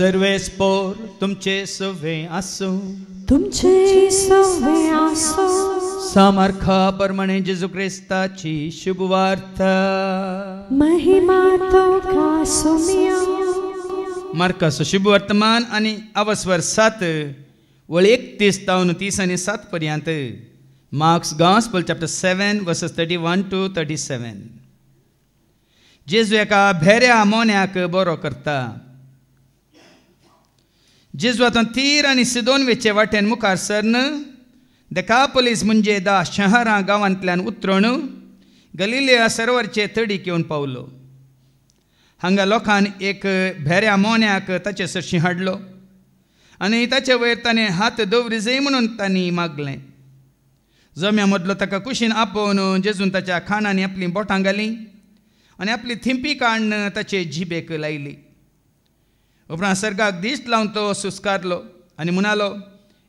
सर्वे spore तुमचे सवे आसो तुमचे सवे आसो सामर्था परमणे जेजू ख्रिस्ताची शुभवार्ता महिमा तुका सुमिया मार्कास शुभवर्तमान आणि अवस्वर 7 वळ 31 तावन 30 आणि 7 पर्यंत. Mark's Gospel chapter 7 verses 31 to 37. जेजू एका भेऱ्या मोन्याक बरो करता. जेजू आतां तीर आनी सिदोन वेचे वाटेन मुखार सरन देकापोलीस म्हणजे 10 शहरां गांवांतल्यान उतरून गलिलिया सरोवरचे तडीक येवन पावलो. हांगा लोकांन एक भेऱ्या मोन्याक ताचे सरशी हाडलो आनी ताचे वयर ताणें हात दवरी जाय म्हणून तांणी मागलें. जम्या मदलो ताका कुशीन आपोवन जेजून ताच्या खाणांनी आपली बोटां घालीं आनी आपली थिंपी काडून ताचे जिबेक लायली. उपरांत सर्गाक दिश्ट लावन तो सुस्कारलो आनी म्हणालो,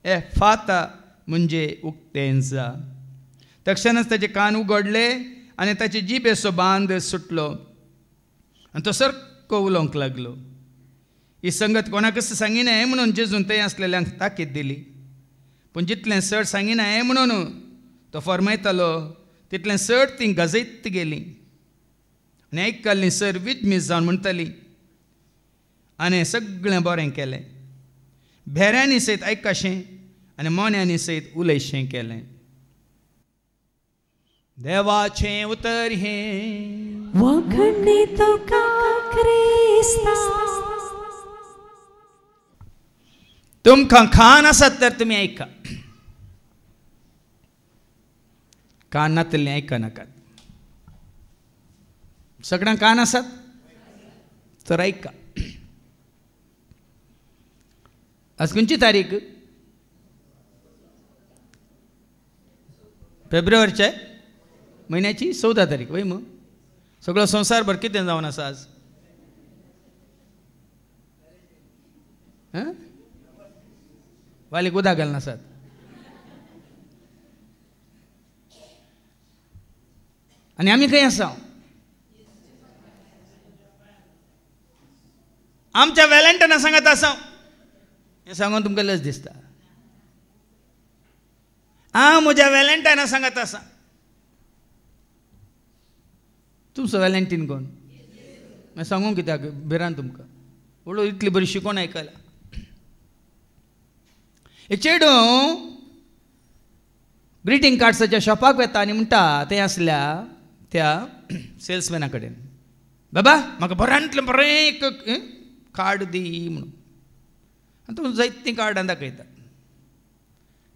ए फाता म्हणजे उक्तें जा. तक्षणच ताचे कान उगडले आनी ताचे जिबेचो बांद सुटलो आनी तो सारको उलोवंक लागलो. ही संगत कोणाकच सांगिनाय म्हणून जेजून थंय आसलेल्यांक ताकीद दिली. पूण जितलें चड सांगिनाय म्हणून तो फरमायतालो तितलें चड तीं गजयत गेलीं आनी आयकल्लीं सर विजमीस जावन म्हणटालीं आनी सगळें बरें केलें. भेऱ्यांनी सयत आयकशें आनी मोन्यांनी सयत उलयशें केलें. देवाचें उतर हें वखणी तुका क्रिस्ता. तुमकां कान आसात तर तुमी आयका, कान नातल्लीं आयका नाकात. सगळ्यांक कान आसात तर आयका. आज खंयची तारीख? फेब्रुवारीचे म्हयन्याची 14 तारीख वय मग. सगळो संवसारभर कितें जावन आसा आज? वालीक उदक घालना आसात. आनी आमी खंय आसा? आमच्या व्हॅलेंटायना सांगात आसा. हें सांगून तुमकां लज दिसता. हांव म्हज्या व्हॅलेंटायना सांगात आसा. तुमचो व्हॅलेंटीन कोण? मागीर सांगूंक कित्याक भिरान तुमकां? वळू इतली बरी शिकोवन आयकला. हे चेडू ग्रिटींग कार्ड्साच्या शॉपाक वता आनी म्हणटा तें आसल्या त्या सेल्समॅना कडेन, बाबा म्हाका बऱ्यांतलें बरें एक कार्ड दी म्हणून. आनी तो जायतीं कार्डां दाखयता.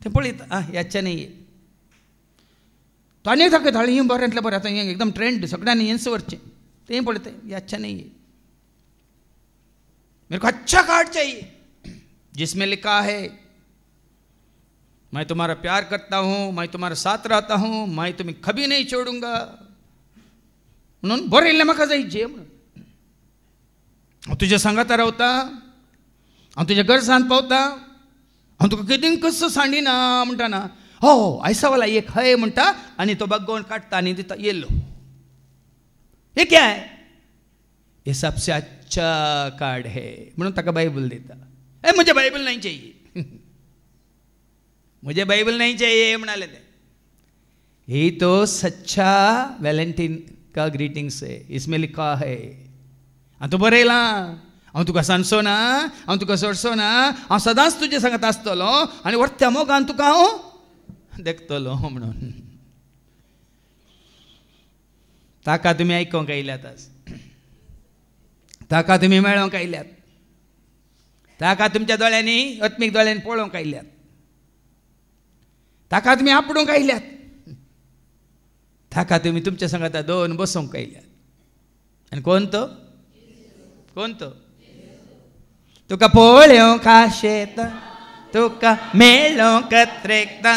तें पळयता, ह्याच्या नाही. तो आनी दाखयता, ही बऱ्यांतलें बरें आतां हें एकदम ट्रेंड सगळ्यांनी हेंच व्हरचें. तें पळयता, ह्याच्या नहीं. मेरे को अच्छा कार्ड चाहिए जिसमें लिखा है मैं तुम्हारा प्यार करता हूँ, मैं तुम्हारा साथ रहता हूँ, मैं तुम्हें कभी नहीं छोड़ूंगा म्हणून बरयल्लें म्हाका जाय जें म्हणून. हांव तुज्या सांगाता रावता, हांव तुज्या गरजांत पावता, हांव तुका केदीं कसो सांडिना म्हणटाना हो ऐसा वाला एक है म्हणटा आनी तो बगोवन काडटा आनी दिता येल्लो. ये क्या है? ये सबसे अच्छा कार्ड है म्हणून ताका बायबल दिता. ए मुझे बाइबल नहीं चाहिए मुझे बाइबल नहीं चाहिए म्हणाले ते. ही तो सच्चा वैलेंटाइन का ग्रीटिंग्स है, इसमें लिखा है. हांव तूं बरयलां, हांव तुका सांडचो ना, हांव तुका सोडचो ना, हांव सदांच तुजे सांगत आसतलो आनी वरत्या मोगान तुका हांव देखतलो म्हणून. ताका तुमी आयकोंक आयल्यात आज. ताका तुमी मेळोंक आयल्यात. ताका तुमच्या दोळ्यांनी आत्मीक दोळ्यांनी पळोवंक आयल्यात. ताका तुमी आपणूंक आयल्यात. ताका तुमी तुमच्या सांगाता दोन बसोवंक आयल्यात. आनी कोण तो? कोण तो? तुका पळोवंक आशेता, तुका मेळोंक त्रेकता,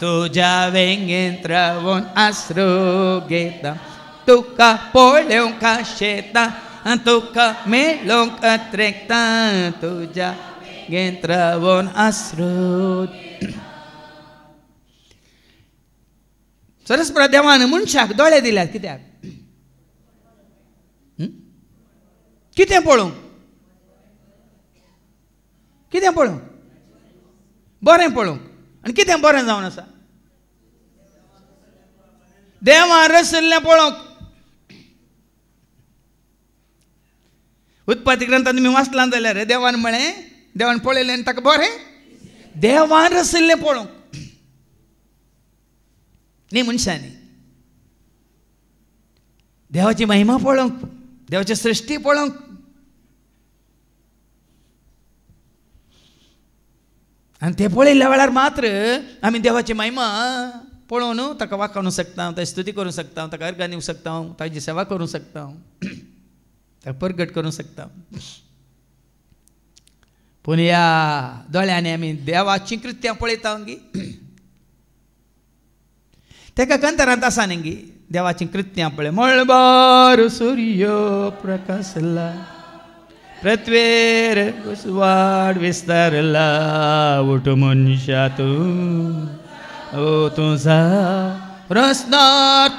तुज्या वेंगेंत रावून आसरो घेता. तुका पळोवंक आशेता, तुका मेळोंक त्रेकता, तुज्या वेंगेंत रावून आसरो. सरस्वती देवान मनशाक दोळे दिल्यात कित्याक? कितें पळोवंक? कितें पळोवंक? बरें पळोवंक. आनी कितें बरें जावन आसा? देवान रचयल्लें पळोवंक. उत्पत्ती ग्रंथांत तुमी वाचलां जाल्यार देवान म्हळें, देवान पळयलें आनी ताका बरें. देवान रचयल्लें पळोवंक न्ही मनशांनी. देवाची महिमा पळोवंक, देवाची सृश्टी पळोवंक. आनी ते पळयल्ल्या वेळार मात्र आमी देवाची महिमा पळोवन ताका वाखाणूंक शकता, ताची स्तुती करूंक शकता, ताका अर्घ दिवंक शकता, ताची सेवा करूंक शकता, ताका परगट करूंक शकता. पूण ह्या दोळ्यांनी आमी देवाची कृत्यां पळयता गी. तेका कंतरांत आसा न्ही गी देवाची कृत्यां पळय. मळबार सूर्य प्रकाशला, पृथ्वीर उजवाड विस्तारला, उठ मनशा तूं ओ तुझा रस्ता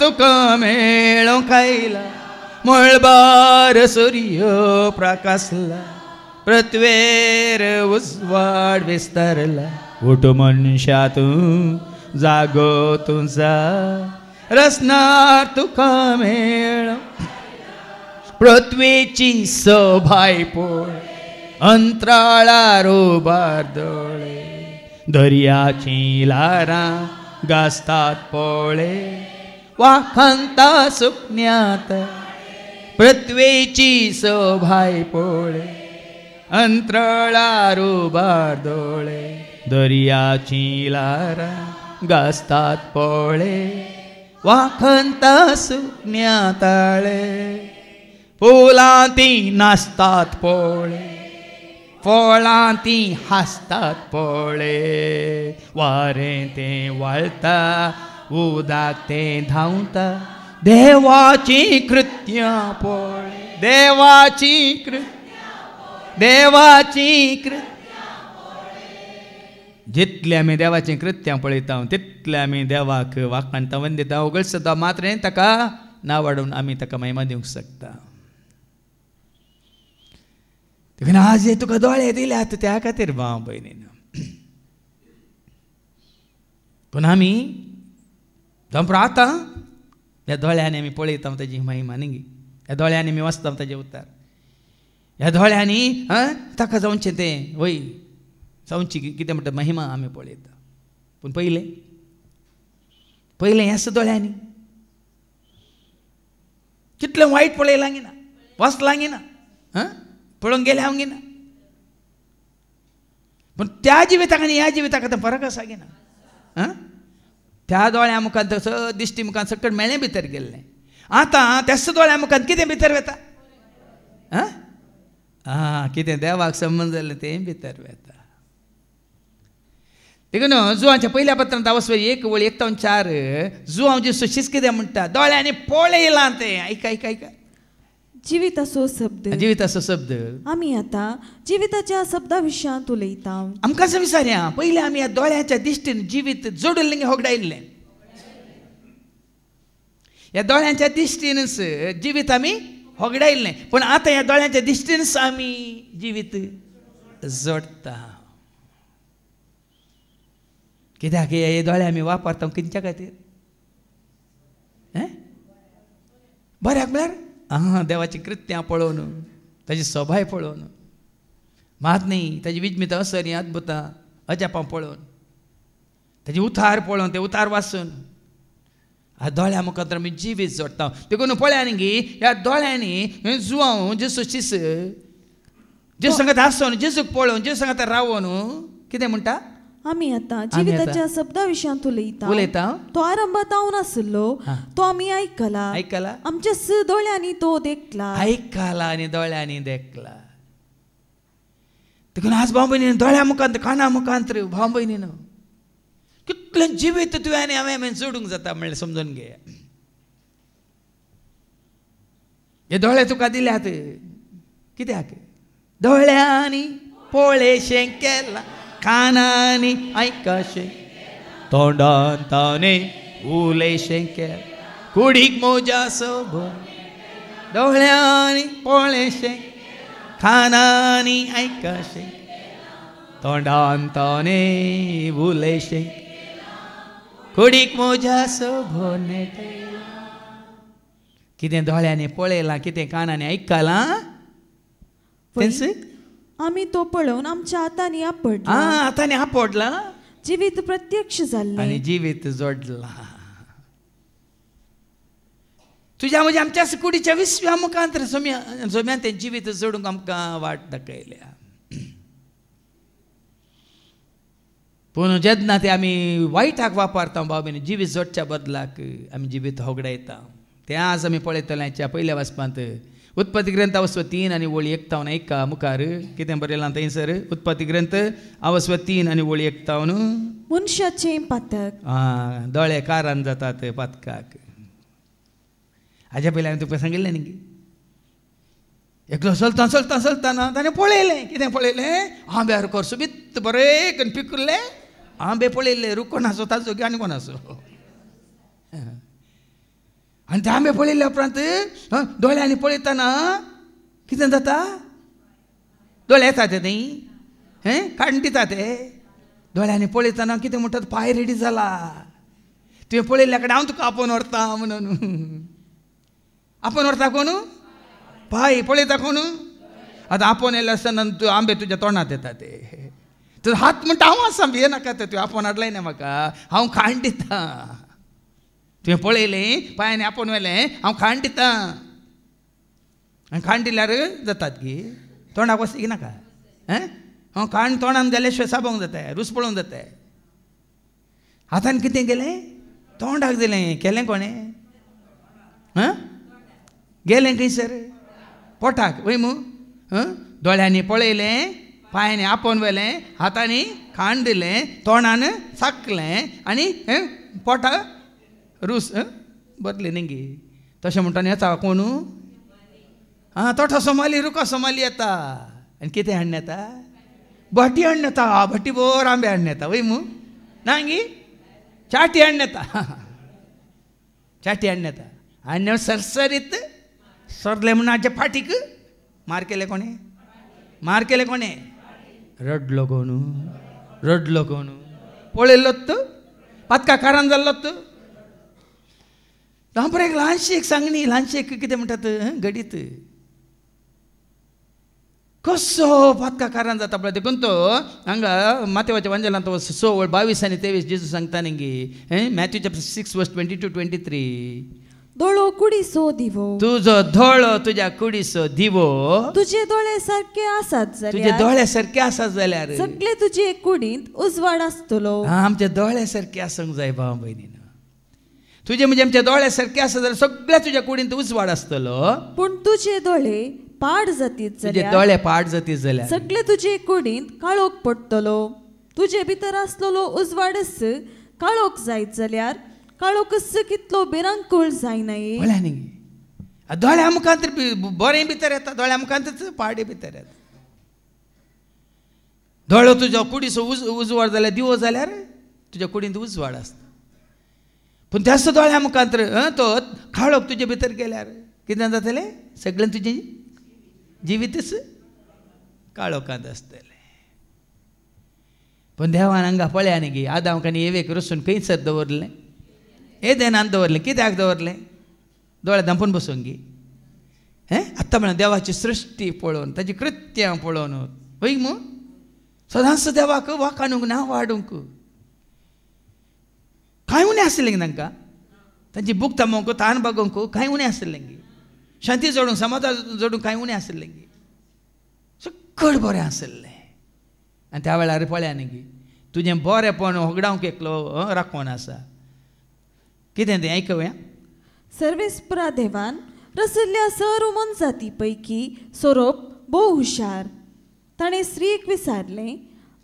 तुका मेळोंक आयला. मळबार सूर्य प्रकाशला, पृथ्वीर उजवाड विस्तारला, उठ मनशा तूं जागो तुझा रचनार तुका मेळोंक. पृथ्वीची सोभाय पळय, अंतराळार उबार दोळे, दर्याची ल्हारां गाजतात पळय, वाखांता सुकन्यांत. पृथ्वीची सोभाय पळय, अंतराळार उबार दोळे, दर्याची ल्हारां गाजतात पळय, वाखांता सुकन्यांत. फुलां तीं नाचतात पळय, फळां तीं हांसतात पळय, वारें तें व्हाळटा, उदक तें धांवता. देवाची कृत्यां पळय, देवाची कृत्यां, देवाची कृत्यां. जितले आमी देवाची कृत्यां पळयता तितले आमी देवाक वाखाणटा, वंदिता, उगडटा. मात्र ताका नांव वाडोवन आमी ताका महिमा दिवंक शकता. देखून आज हे तुका दोळे दिल्यात त्या खातीर भाव भयणीन. पूण आमी दमरो आतां ह्या दोळ्यांनी आमी पळयता ताजी महिमा न्ही. ह्या दोळ्यांनी आमी वाचता ताजे उतार. ह्या दोळ्यांनी ताका जावचें तें वय जावची कितें म्हणटा महिमा आमी पळयता. पूण पयलें ह्याच दोळ्यांनी कितलें वायट पळयलां गी ना, वाचलां गी ना, पळोवंक गेले हांव गी ना. पूण त्या जिविताक आनी ह्या जिविताक आतां फरक आसा गी ना. त्या दोळ्या मुखार दिश्टी मुखार सकट मेळ्ळें भितर गेल्लें. आतां त्याच दोळ्या मुखार कितें भितर वेता? कितें देवाक संबंद जाल्लें तें भितर वेता. देखून जुवांच्या पयल्या पत्रांत वचपा 1:1-4 जुवांव जेसू कितें म्हणटा? दोळ्यांनी पळयलां तें. ऐका जिविताचो शब्द, जिविताचो शब्द. आमी आतां जिविताच्या शब्दा विशयांत उलयता. आमकां असं विचारया, पयलीं आमी ह्या दोळ्याच्या दिश्टीन जिवीत जोडिल्लें होगडायिल्लें. ह्या दोळ्यांच्या दिश्टीनच जिवीत आमी होगडायिल्लें. पूण आतां ह्या दोळ्यांच्या दिश्टीनच आमी जिवीत जोडटा. कित्याक हे दोळे आमी वापरता खंयच्या खातीर? बऱ्याक म्हळ्यार देवाची कृत्यां पळोवन, ताची सोभाय पळोवन, मात न्ही ताची विजमित असर अद्भुतां अजापां पळोवन, ताची उतार पळोवन, ते उतार वाचून ह्या दोळ्या मुखार आमी जिवीत जोडटा. देखून पळया न्ही ह्या दोळ्यांनी जुवांव जेसू शिस जेसू सांगत आसून, जेसूक पळोवन, जेसू सांगत रावोन कितें म्हणटा? आमी आतां जिविताच्या शब्दा विशयांत उलयता. तो आरंभात हांव नासलो, तो आमी आयकला. आमच्या दोळ्यांनी तो देखला. आयकला आनी दोळ्यांनी देखला. देखून आज भाव भयणीन दोळ्या मुखांत, काना मुखांत भाव भयणीन कितलें जिवीत तुवें आनी हांवें जोडूंक जाता म्हणलें समजून घे. हे दोळे तुका दिल्यात कित्याक? दोळ्यांनी पळयशें केलां, कानांनी आयकाशें, तोंडान ताणें उलयशें केलां, कुडीक मोज्या सोबोन. दोळ्यांनी पळयशें, कानांनी आयकाशें, तोंडान ताने उलयशे कुडीक मोजा सोभोने कितें दोळ्यांनी पळयलां कितें कानांनी आयकलां तेंच आमी तो पळोवन आमच्या हातांनी आपडला हातांनी आपडला जिवीत प्रत्यक्ष जाल्लें आनी जिवीत जोडलां तुज्या म्हणजे आमच्या कुडीच्या 20व्या मुखांतर सोम्यान तें जिवीत जोडूंक आमकां वाट दाखयल्या पूण जेन्ना ते आमी वायटाक वापरता बाबीन जिवीत जोडच्या बदलाक आमी जिवीत होगडायता तें आज आमी पळयतले हाच्या पयल्या वाचपांत उत्पत्ती ग्रंथ अवस्व 3 आनी वळी 51 मुखार कितें बरयलां थंयसर उत्पत्ती ग्रंथ अवस्व 3 आनी वळी 51 मनशाचें पातक दोळे कारान जातात पातकाक हाज्या पयलीं हांवें तुका सांगिल्लें न्ही एकलो चलतना ताणें पळयलें कितें पळयलें आंब्यार करसो बित्त बरें करून पिकले आंबे पळयले रुकोन आसो ताजो आनी कोण आसो आनी ते आंबे पळयले उपरांत दोळ्यांनी पळयतना कितें जाता दोळे येता ते न्ही काडून दिता ते दोळ्यांनी पळयतना कितें म्हणटात पांय रेडी जाला तुवें पळयल्या कडेन हांव तुका आपोवन व्हरता म्हणून आपोवन व्हरता कोण पांय पळयता कोण आतां आपोवन येयले आसतना तूं आंबे तुज्या तोंडांत येता ते तुजो हात म्हणटा हांव आसा भिये नाका ते तुवें आपोवन हाडलाय न्ही म्हाका हांव खाण दिता तुवें पळयलें पांयांनी आपोवन व्हेलें हांव खाण दिता आनी खाण दिल्यार जातात की तोंडाक वचूंक नाका हांव खाण तोंडान गेल्या शिवाय साबोंक जाता रूच पळोवंक जाता हातान कितें केलें तोंडाक दिलें केलें कोणें गेलें खंयसर पोटाक वय मू दोळ्यांनी पळयलें पांयांनी आपोवन व्हेलें हातांनी खाण दिलें तोंडान चाखलें आनी पोटाक रूस बरलें न्ही गे तशें म्हणटा येता कोण तोठो सोमाली रुको सोमाली येता आनी कितें हाडून येता भटी हाडून येता भटी बोर आंबे हाडून येता वय मू ना गी चाटी हाडून येता चाटी हाडून येता आनी सरसरीत सरले म्हणून हाचे फाटीक मार केले कोणे रडलो कोण पळयल्लो पातका कारान जाल्लो दांपर एक ल्हानशी एक सांगणी ल्हानशी एक कितें म्हणटात घडीत कसो पातका कारान जाता पळय देखून तो हांगा मातेवाच्या वंजलांत 6:22 आनी 23 जेजू सांगता न्ही मॅथ्यू चॅप्टर 6 वर्स 22-23 दोळो कुडीसो दिवो तुजो दोळो तुज्या कुडीसो दिवो तुजे दोळे सारके आसात जाल्यार सगळे तुजे कुडींत उजवाड आसतलो आमचे दोळे सारके आसूंक जाय भाव भयणीनो तुजे म्हणजे आमचे दोळे सारके आसा जाल्यार सगळ्या तुज्या कुडींत उजवाड आसतलो पूण तुजे दोळे पाड जातीत जाल्यार सगळे तुजे कुडींत काळोख पडटलो तुजे भितर आसलेलो उजवाडस काळोख जायत जाल्यार काळोखस कितलो बिरांकूळ जायनाये दोळ्या मुखांत बरें भितर येता दोळ्या मुखांतच पाडे भितर येता दोळो तुजो कुडीचो उजवाड जाल्यार दिवो जाल्यार तुज्या कुडींत उजवाड आसता पूण त्याच दोळ्या मुखांतर तो काळोख तुजे भितर गेल्यार कितें जातलें सगळें तुजें जिवीतच काळोखांत आसतलें पूण देवान हांगा पळया न्ही गे आदाम आनी एवेक रसून खंयसर दवरलें एदेनांत दवरलें कित्याक दवरलें दोळे धांपून बसूंक गे आत्तां म्हणून देवाची सृश्टी पळोवन ताची कृत्यां पळोवन वय मू सदांच देवाक वाखाणूंक ना वाडूंक कांय उणें आसलें तांकां तांची बूक थांबोवंक तान बगोवंक कांय उणें आसलें गे शांती जोडूंक समाधान जोडूंक कांय उणें आसलें गे सगळें बरें आसलें आनी त्या वेळार पळया न्ही गे तुजें बरेंपण होगडावंक एकलो राखोन आसा कितें तें आयकवया सर्वेस्परा देवान रचयल्ल्या सर्व मनजाती पैकी सोरोप भोव हुशार ताणें स्त्रीक विचारलें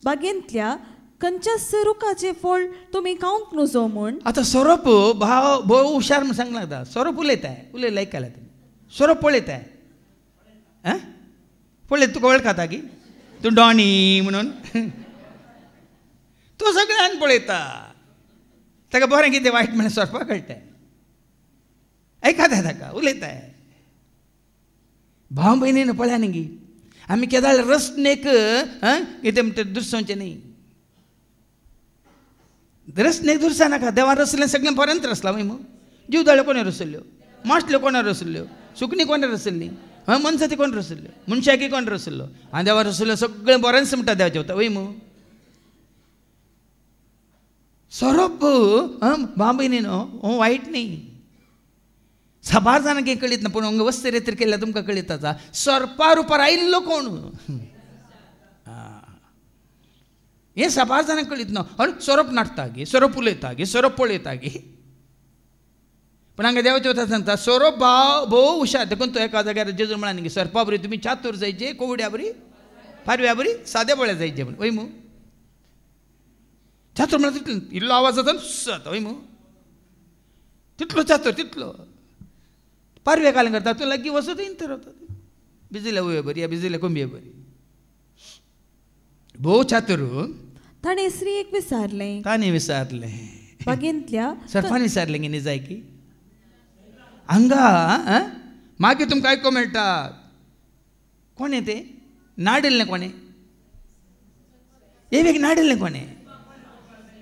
बागेंतल्या खंयच्याच रुखाचें फळ तुमी खावंक नजो म्हूण आतां सोरोप भाव भोव हुशार म्हूण सांगलां जाता सोरोप उलयलें आयकलां तुमी सोरोप पळयताय पळय तुका वळखता की तूं डॉनी म्हणून तो सगळ्यान पळयता ताका बरें कितें वायट म्हणून सोरपाक कळटाय आयकता ताका उलयताय भाव भयणीन पळया न्ही गी आमी केदाळ रस्नेक कितें म्हणटा दुरसोवचें न्ही. रस्नेक दुरसा नाका. देवान रचलें सगळें पर्यंत रचलां वय मग. जीवदाळ्यो कोणे रचल्ल्यो, माशल्यो कोणे रचल्ल्यो, सुकणी कोणे रचल्ली, मनशाती कोण रचल्ल्यो, मनशाकी कोण रचल्लो, आनी देवान रचल्ल्यो सगळें बरेंच म्हणटा देवाचें वता वय मग. सोरोप बांबयनी न्हू वायट न्ही. साबार जाणांक हें कळीत ना, पूण हांगा वस्त रेतीर केल्यार तुमकां कळीत आसा सोरपा रुपार आयिल्लो कोण. हें साबार जाणांक कळीत ना. सोरोप नाटता गे, सोरोप उलयता गे, सोरोप पळयता गे. पूण हांगा देवाच्या वता सांगता सोरोप भोव हुशार. देखून तो एका जाग्यार जेजू म्हणान गे सोरपा बरी तुमी चातूर जायचे, कोवड्या बरी, पारव्या बरी, सादे बोळे जायचे म्हण वय मू. चातूर म्हळ्यार तितलो इल्लो आवाज जाता जाता वय मू. तितलो चातूर तितलो. पारवे काल करता तूं लागीं वचत तर रावता. बिजिल्या वय बरी या बिजिल्या कोंबये बरी. भोव चातूर. ताणें स्त्रीक विचारलें. ताणें विचारलें. बागेंतल्या सरपान विचारलें गे जाय की हांगा मागीर तुमकां आयको मेळटा. कोणें तें नाडिल्लें कोणें. एक नाडिल्लें कोणें.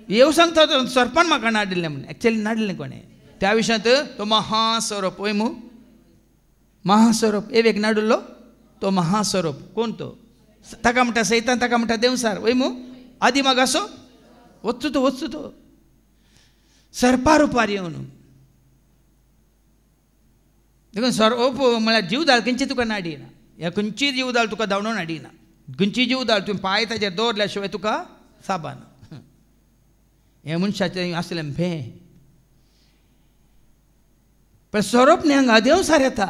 येव सांगता सरपान म्हाका नाडिल्लें म्हण. एक्चुअली नाडिल्लें कोणें. त्या विशयांत तो महासोरोप वय मू. महासोरोप एक नाडुल्लो तो महासोरोप. कोण तो. ताका म्हणटा सैतान, ताका म्हणटा देवसार वय मू. आदी माग असो वचचो तो वचचो तो सरपा रुपार येवन. देखून सोरोप म्हळ्यार जीवदाळ खंयची तुका नाडिना. ह्या खंयची जीवदाळ तुका धांवडोवन हाडिना. खंयची जीवदाळ तुवें पांय ताचेर दवरल्या शिवाय तुका साबाना. हे मनशाचें आसलें भें. पण सोरोप न्ही हांगा देवसार येता.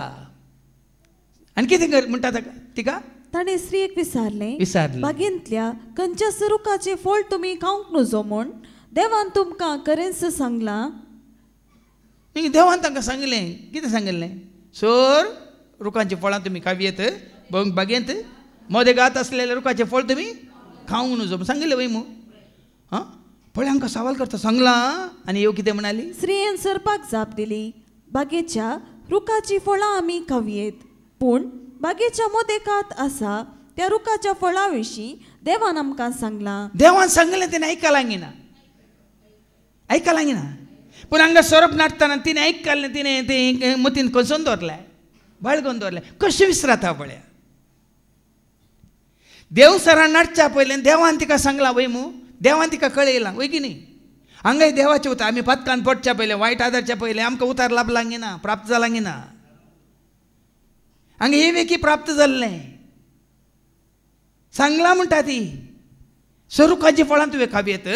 आनी कितें कर म्हणटा ताका तिका. ताणें स्त्रीक विचारलें बागेंतल्या खंयच्या रुखाचें फळ तुमी खावंक नजो म्हूण देवान तुमकां खरेंच सांगलां. देवान तांकां सांगलें. कितें सांगलें. सोर रुखांचीं फळां तुमी खावयेत, बागेंत मोदेगात आसलेल्या रुखाचें फळ तुमी खावंक नजो सांगलें वय मू. पळय हांकां सवाल करता सांगलां. आनी ह्यो कितें म्हणाली. स्त्रियेन सरपाक जाप दिली बागेच्या रुखाची फळां आमी खावयेत, पूण बागेच्या मोदेगात आसा त्या रुखाच्या फळां विशीं देवान आमकां सांगलां. देवान सांगलें तिणें आयका लागिना. आयका लागिना. पूण हांगा सोरोप नाटतना तिणें आयकलें. तिणें तें मतीन कसोवन दवरलें, बाळगोवन दवरलें. कशें विसरता पळया. देव सरान नाटच्या पयलें देवान तिका सांगलां वय मू. देवान तिका कळयलां वय की न्ही. हांगाय देवाचें उतर. आमी पथकान पडच्या पयलें वायट आदारच्या पयलें आमकां उतार लाभलांगी ना, प्राप्त जालांगी ना. हांगा हे वेकी प्राप्त जाल्लें सांगलां म्हणटा ती. सो रुखाचीं फळां तुवें खावयेत,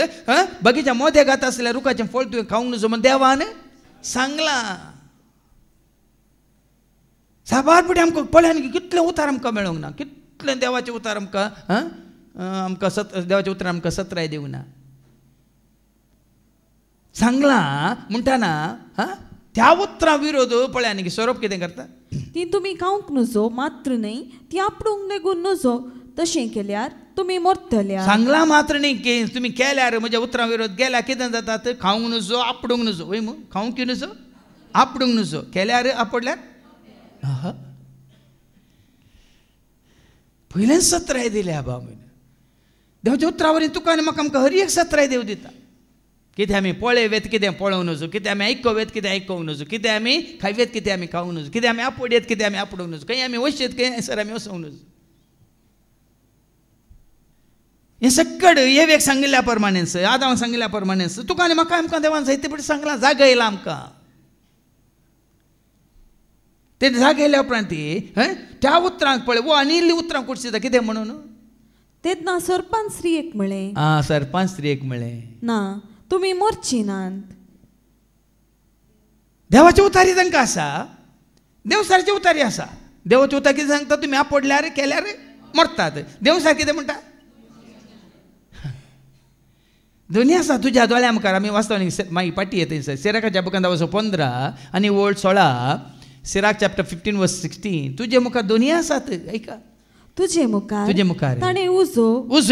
बगीच्या मोदेगात आसल्या रुखाचें फळ तुवें खावंक नजो म्हण देवान सांगलां. साबार पुटी आमकां पळयान कितलें उतार आमकां मेळोंक ना. कितलें देवाचें उतार आमकां देवाचें उतर आमकां सत्राय दिवंक ना. सांगलां म्हणटाना त्या उतरां विरोध पळया न्ही सोरोप कितें करता. ती तुमी खावंक नजो मात्र न्ही ती आपणूक लेगून नजो. तशें केल्यार तुमी मरतल्या. सांगलां मात्र न्ही तुमी केल्यार म्हज्या उतरां विरोध केल्यार कितें जातात. खावंक नजो आपडूंक नजो वय मू. खावंक नजो आपडूंक नजो. केल्यार आपडल्यार पयलें सत्राय दिल्या बाबा. देवाच्या उतरा वरवीं तुका आनी म्हाका आमकां हर एक सत्राय देव दिता. कितें आमी पळयवेत कितें पळोवंक नजो. कितें आमी आयकोवेत कितें आयकोवंक नजो. कितें आमी खावयेत कितें आमी खावंक नजो. कितें आमी आपडयेत कितें आमी आपडूंक नजो. खंय आमी वचयेत खंय सर आमी वचोंक नजो. हें सगळें हे वेग सांगिल्ल्या प्रमाणेच आदांक सांगिल्ल्या प्रमाणेच तुका आनी म्हाका आमकां देवान जायते पटी सांगलां. जाग येयला आमकां. ते जाग येयल्या उपरांत त्या उतरांक पळय वो आनी इल्लीं उतरां कुडसिता कितें म्हणून. तेन्ना सरपान स्त्रियेक म्हळें. सरपान स्त्रियेक म्हळें ना तुमी मरची नात. देवाची उतारी तांकां आसा. देवसारची उतारी आसा. देवाची उतार कितें सांगता तुमी आपडल्यार केल्यार मरतात. देवसार कितें म्हणटा दोनी आसा तुज्या दोळ्या मुखार. आमी वाचता मागीर पाटी येता सिराकाच्या बुकान 15 आनी वोल्ड 16. सिराक चॅप्टर 15 वर्स 16. तुजे मुखार दोनी आसात. ऐका तुजे मुखार ताणें उजो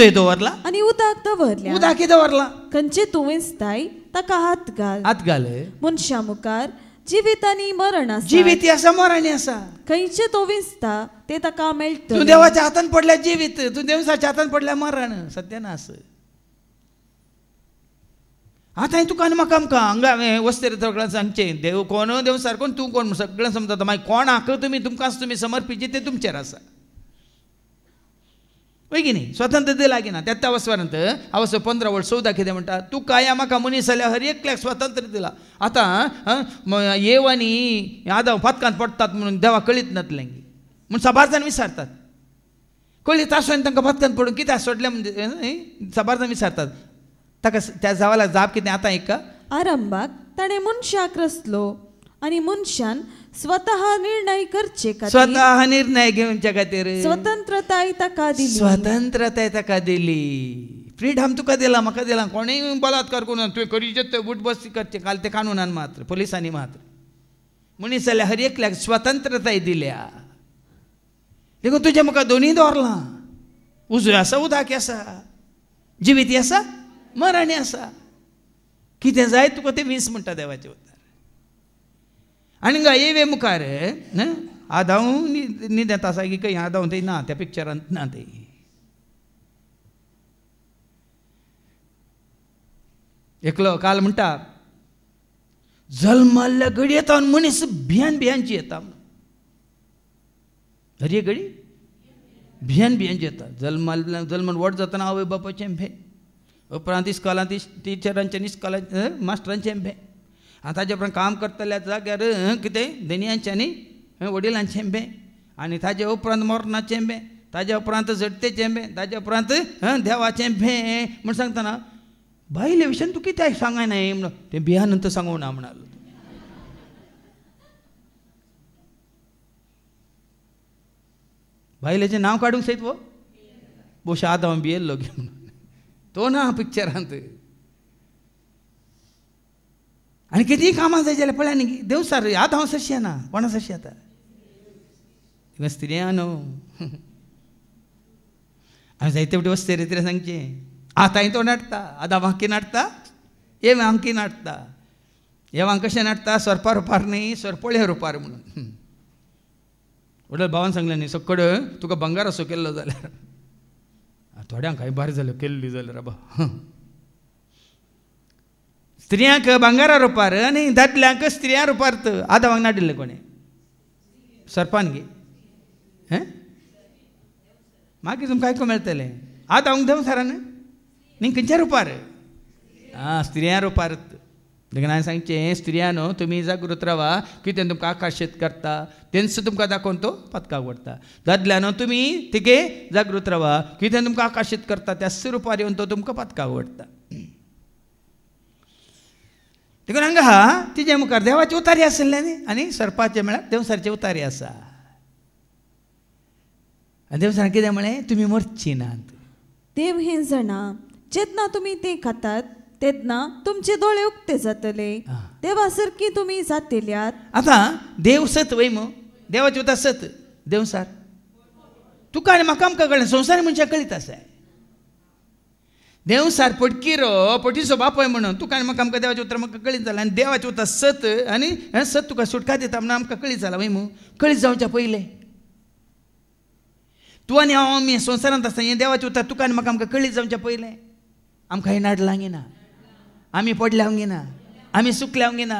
दवरला आनी उदक दवरल्या. उदक दवरला. खंयचे तूं वेंचताय ताका हात घाल. हात घाल. मनशा मुखार जिवीत आनी मरण आसा. जिवीत आसा मरणी आसा. खंयचे तो विसता ते ताका तूं मेळटलें. देवाच्या हातान पडल्यार जिवीत, तूं देवसाच्या हातान पडल्यार मरण. सत्यानास. आतां तुका आनी म्हाका आमकां हांगा वस्तेर सगळ्यांक सांगचें, देव कोण, देव सारको, तूं कोण सगळें समजता. मागीर कोणाक तुमकांच तुमी समर्पिचे ते तुमचेर आसा. वय की न्ही. स्वतंत्र दिला की ना. त्या वस्वारांत आवस 15 वर्स 14 कितें म्हणटा, तूं काय म्हाका मनीस जाल्यार हर एकल्याक स्वातंत्र्य दिला. आतां येव आनी आदाव पातकांत पडटात म्हणून देवा कळीत नातलें म्हूण सबार जाण विचारतात. कळीत आसून तांकां पातकांत पडून कित्याक सोडलें म्हणजे सबार जाण विचारतात. ताका त्या जावाला जाप कितें आतां एका आरंभाक ताणें मनशाक रचलो आनी मनशान स्वतः निर्णय करचे खातीर, स्वतः निर्णय घेवचे खातीर स्वतंत्रताय ताका दिली. स्वतंत्रताय ताका दिली. फ्रीडम तुका दिला, म्हाका दिला. कोणेय बलात्कार करून तुवें करीचे ते उठ बस करचे काल ते कानुनान मात्र, पुलिसांनी मात्र. मनीस जाल्यार हर एकल्याक स्वतंत्रताय दिल्या. देखून तुजें म्हाका दोनूय दवरलां. उजो आसा, उदाक आसा, जिवीत आसा, मरणी आसा. कितें जाय तुका तें वीस म्हणटा देवाचे उतर. आनी येवे मुखार आदाव न्हिदेत आसा की खंय आदाव थंय ना, त्या पिक्चरांत ना. ते एकलो काल म्हणटा जल्माल्ल्या घडी येता मनीस भियान भियानची येता. हरी घडी भियान भियानची येता. जल्मान व्हड जातना आवय बापाचें भे, उपरांत इस्कॉलांत टिचरांचें इस्कॉलांचें मास्टरांचें भे, आनी ताजे उपरांत काम करतल्या जाग्यार कितें धनयांचें आनी वडिलांचें भे, आनी ताजे उपरांत मरणाचें भे, ताजे उपरांत झडतेचें भे, ताजे उपरांत देवाचें भे म्हूण सांगतना बायले विशयान तूं कित्याक सांगनाय म्हणून तें भियानंत सांगूं ना म्हणालो. बायलेचें नांव काडूंक सयत वो बोशा आदां हांव भियेल्लो गे म्हणून तो ना पिक्चरांत. आनी कितेंय कामां जाय जाल्यार पळय न्ही देव सार आतां हांव सशी ना कोणा सशी आतां स्त्रियां न्हू. हांवें जायते फावटी वस्ते रितीन सांगचें आतांय तो नाटता, आदां वांकी नाटता, हे वांकी नाटता. हे वांक कशें नाटता सोरपा रुपार न्ही सोरपळ्या रुपार म्हणून. वडील भावान सांगलें न्ही सकड तुका बंगार असो केल्लो जाल्यार थोड्यांक काय बरें जालें केल्ली जाल्यार बाबा. स्त्रियांक बंगारा रुपार आनी दादल्यांक स्त्रियां रुपार आदां वांक नाडिल्लें कोणें सरपान गे. मागीर तुमकां आयकूंक मेळटलें आदां वांक देव सारान न्ही खंयच्या रुपार स्त्रियां रुपार. देखून हांवें सांगचें स्त्रियानो तुमी जागृत रावा कितें तुमकां आकर्शीत करता तेंच तुमकां दाखोवन तो पथकाक व्हरता. दादल्यानो तुमी तिगे जागृत रावा कितें तुमकां आकर्शीत करता त्याच रुपार येवन तो तुमकां पथकाक व्हरता. देखून हांगा तिजे मुखार देवाचे उतारी आसले न्ही आनी सरपाचे म्हळ्यार देवसारचे उतारी आसा. आनी देवसार कितें म्हळें तुमी मरची नात. देव हें जाणा जेन्ना तुमी तें खातात तेन्ना तुमचे दोळे उक्ते जातले, देवा सारकी तुमी जातल्यात. आतां देव सत वय मो देवाचे उतार सत देवसार तुका आनी म्हाका आमकां कळ्ळें संवसारी मनशाक कळीत आसा. देवसार पडकिरो पटीचो बापय म्हणून तुका आनी म्हाका आमकां देवाचें उतर म्हाका कळीत जालां. आनी देवाचें उतर सत आनी सत तुका सुटका दिता म्हणून आमकां कळीत जाला वय मो. कळीत जावच्या पयलें तूं आनी हांव आमी संवसारांत आसता हें देवाचें उतर तुका आनी म्हाका आमकां कळीत जावच्या पयलें आमकां हें नाडलां गे ना, आमी पडल्या गे ना, आमी सुकल्या गे ना.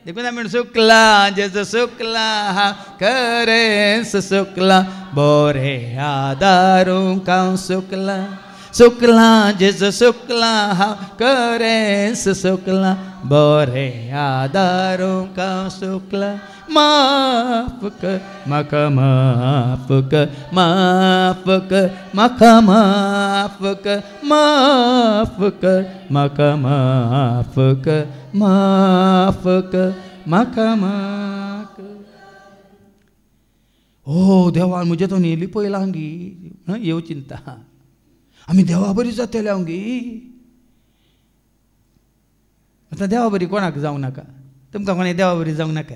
देखून आमी सुकला जेजू सुकला हा खरेंच सुकला बोरे आदारूंक हांव सुकला. सुकला जेजू सुकला हा खरेंच सुकला बोरे आदारूंक हांव सुकला. माफ कर म्हाका माफ कर माफ कर म्हाका माफ कर माफ कर म्हाका माफ कर माफ कर म्हाका माफ कर. ओ देवान म्हजे तो न्हेली पयला गी येव चिंता आमी देवा बरी जातले हांव गी. आतां देवा बरी कोणाक जावंक नाका, तुमकां कोणें देवा बरी जावंक नाका.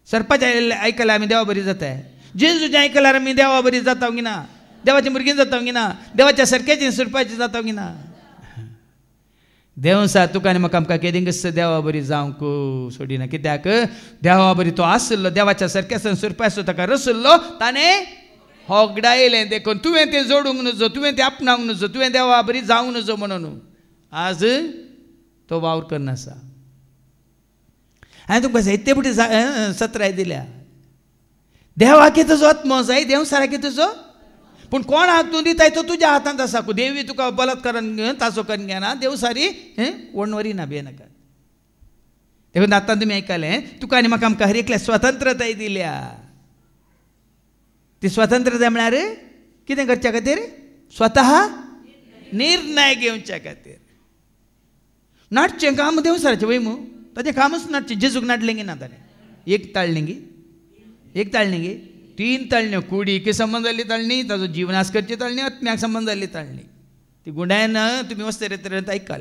सरपाचें आयकल्यार आमी देवा बरी जाताय, जेजूचें आयकल्यार आमी देवा बरी जाता गी ना, देवाचीं भुरगीं जाता गी ना, देवाच्या सारक्याचीं सरपाचीं जाता गी ना. देवसा तुका आनी म्हाका आमकां केदींगस देवा बरी जावंक सोडिना कित्याक देवा बरी तो आसलो देवाच्या सारक्या संस्कृपाय आसलो ताका रसलो ताणें होगडायलें देखून तुवें तें जोडूंक नजो तुवें तें आपणावंक नजो तुवें देवा बरी जावंक नजो म्हणून आज तो वावर करना आसा हांवें तुका जायते बुटी सत्राय दिल्या देवाक तुजो आत्मो जाय देव सारके तुजो पूण कोणाक तूं दिताय तो तुज्या हातांत आसा देवी तुका बलात्कारान ताचो करून घेना देव सारी वणवरी ना भियेनाका देखून आतां तुमी आयकलें तुका आनी म्हाका आमकां हर एकल्या स्वतंत्रताय दिल्या ती स्वतंत्रताय म्हळ्यार कितें करच्या खातीर स्वता निर्णय घेवच्या खातीर नाटचें काम देवसाराचें वय मू ताचें कामच नाटचें जेजूक नाटलें गे ना ताणें एक ताळलें गे 3 ताळण्यो कुडीक संबंद जाल्ली ताळणी ताजो जिवनास करची ताळणी आत्म्याक संबंद जाल्ली ताळणी ती गुंडायन तुमी वस्ते रेत आयकल